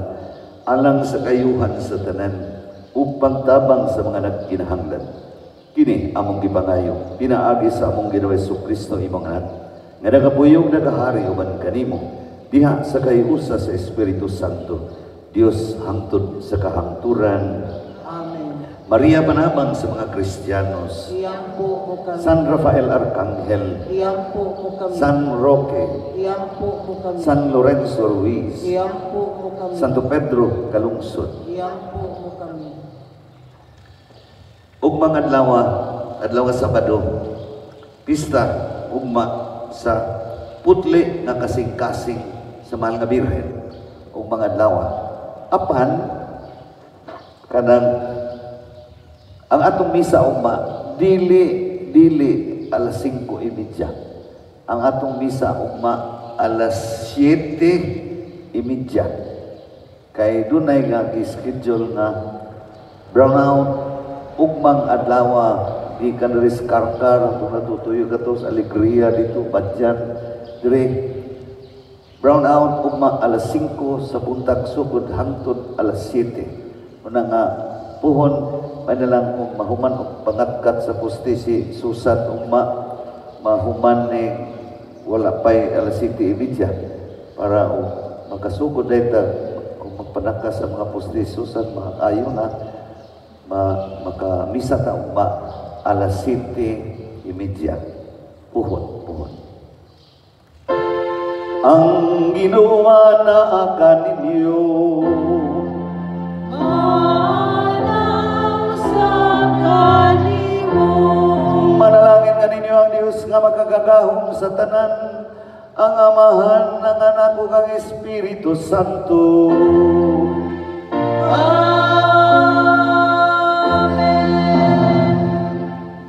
alang sa kayuhan sa tanan upang tabang sa mga nagkinahanglan. Kini among gipangayo, pinaagi sa among Ginoo Jesucristo imong anak, nga nagapuyog nagahari uban kanimo diha sa kahiusa sa Espiritu Santo, Dios hangtod sa kahangturan. Amen. Maria panabang sa mga Kristiyanos, Iyampo mo kami. San Rafael Arcangel, Iyampo mo kami. San Roque, Iyampo mo kami. San Lorenzo Ruiz, Iyampo mo kami. Santo Pedro Kalungsod, Iyampo mo kami. ug mga adlaw Sabado, pista ugma sa putli nga kasing-kasing sa mahal nga Birhen, ug mga adlaw apan kanang ang atong misa ugma dili alas 5:30. Ang atong misa ugma alas 7:30. Kay dunay nga gi-schedule nga brownout ugmang adlaw gikan diri sa Karkar kung natutuyo ka to sa Alegria dito Badyan dire brownout ugma alas 5 sa buntag sugod hangtod alas 7. Una nga puhon panalang kung mahuman og pangatkat sa poste si Susan ugma mahuman ni wala pay alas 7:30 para makasugod dayta kung magpanakas sa mga poste Susan maayo na makamisa ta ugma alas 7:30 puhon. Ang ginawa na kaninyo Manang sa kanimo. manalangin nga ninyo ang Dios nga makagagahom sa tanan, ang Amahan, ang Anak ug ang Espiritu Santo.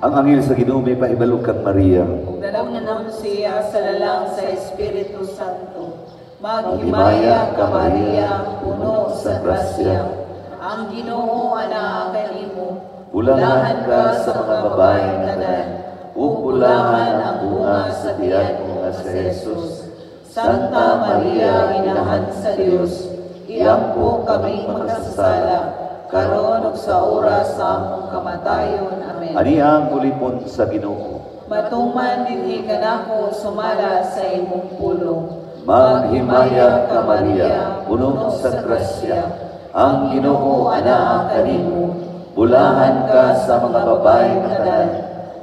Ang angel sa Ginoo may pahibalog kang Maria. Ug nanamon siya sa lalang sa Espiritu Santo. Maghimaya ka, Maria, puno sa grasya. Ang Ginoo ana kanimo. Bulahan ka sa mga babaeng tanan, ug bulahan ang bunga sa tiyan mo nga si Jesus. Santa Maria, Inahan sa Dios, iampo kaming makasasala, karon ug sa oras sa among kamatayon. Amen. Ani ang ulipon sa Ginoo. Matuman dinhi kanako sumala sa imong pulong. Maghimaya ka, Maria, puno sa grasya. Ang Ginoo ana kanimo. Bulahan ka sa mga babaeng tanan,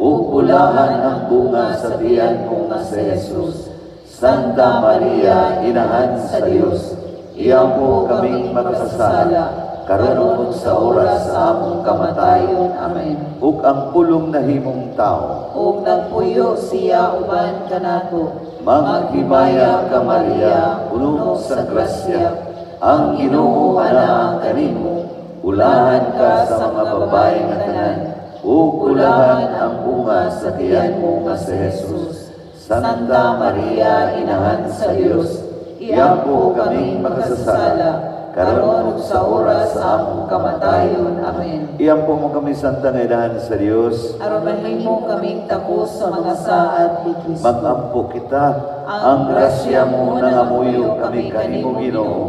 ug bulahan ang bunga sa tiyan mo nga si Jesus. Santa Maria, Inahan sa Dios, iampo kaming makasasala, karon ug sa oras sa among kamatayon. Amen. Ug ang pulong na himong tao, Ug nagpuyo siya uban kanato. maghimaya ka, Maria, puno sa grasya. Ang Ginoo ana kanimo. Ulahan ka sa mga babae nga tanan, ug ulahan ang bunga sa tiyan mo nga si Jesus. Santa Maria, Inahan sa Dios, iampo kaming makasasala, karon ug sa oras sa among kamatayon. Amen. Iampo mo kami, Santa nga Inahan sa Dios, Aron mahimo kaming takos sa mga saad ni Kristo. magampo kita, ang grasya mo nangamuyo kami kanimo Ginoo,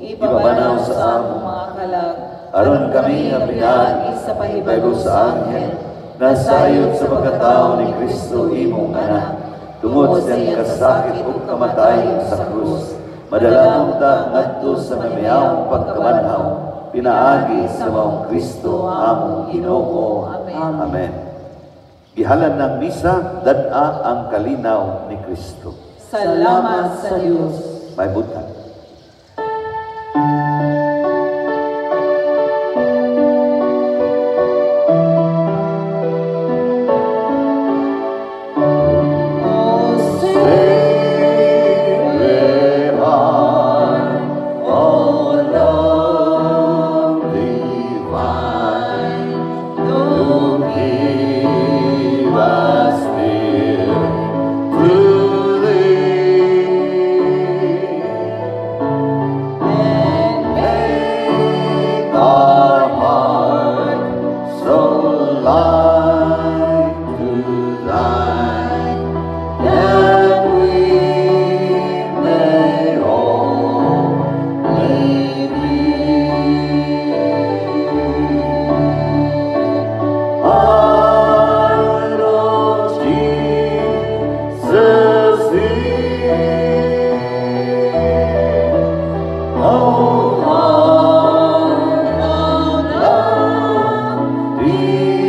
ibabanaw sa among mga kalag. aron kami nga pinaagi sa pahibalo sa anghel, nasayod sa pagkatao ni Kristo imong anak, tungod sa iyang kasakit ug kamatayon sa krus. Madalangog ta ngadto sa mamiyahong pagkabanhaw, pinaagi sa maong Kristo among Ginoo. Amen. Amen. Gihalan ng misa, dad-a ang kalinaw ni Kristo. Salamat sa Diyos. May butang.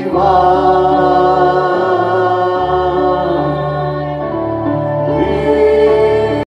Divine.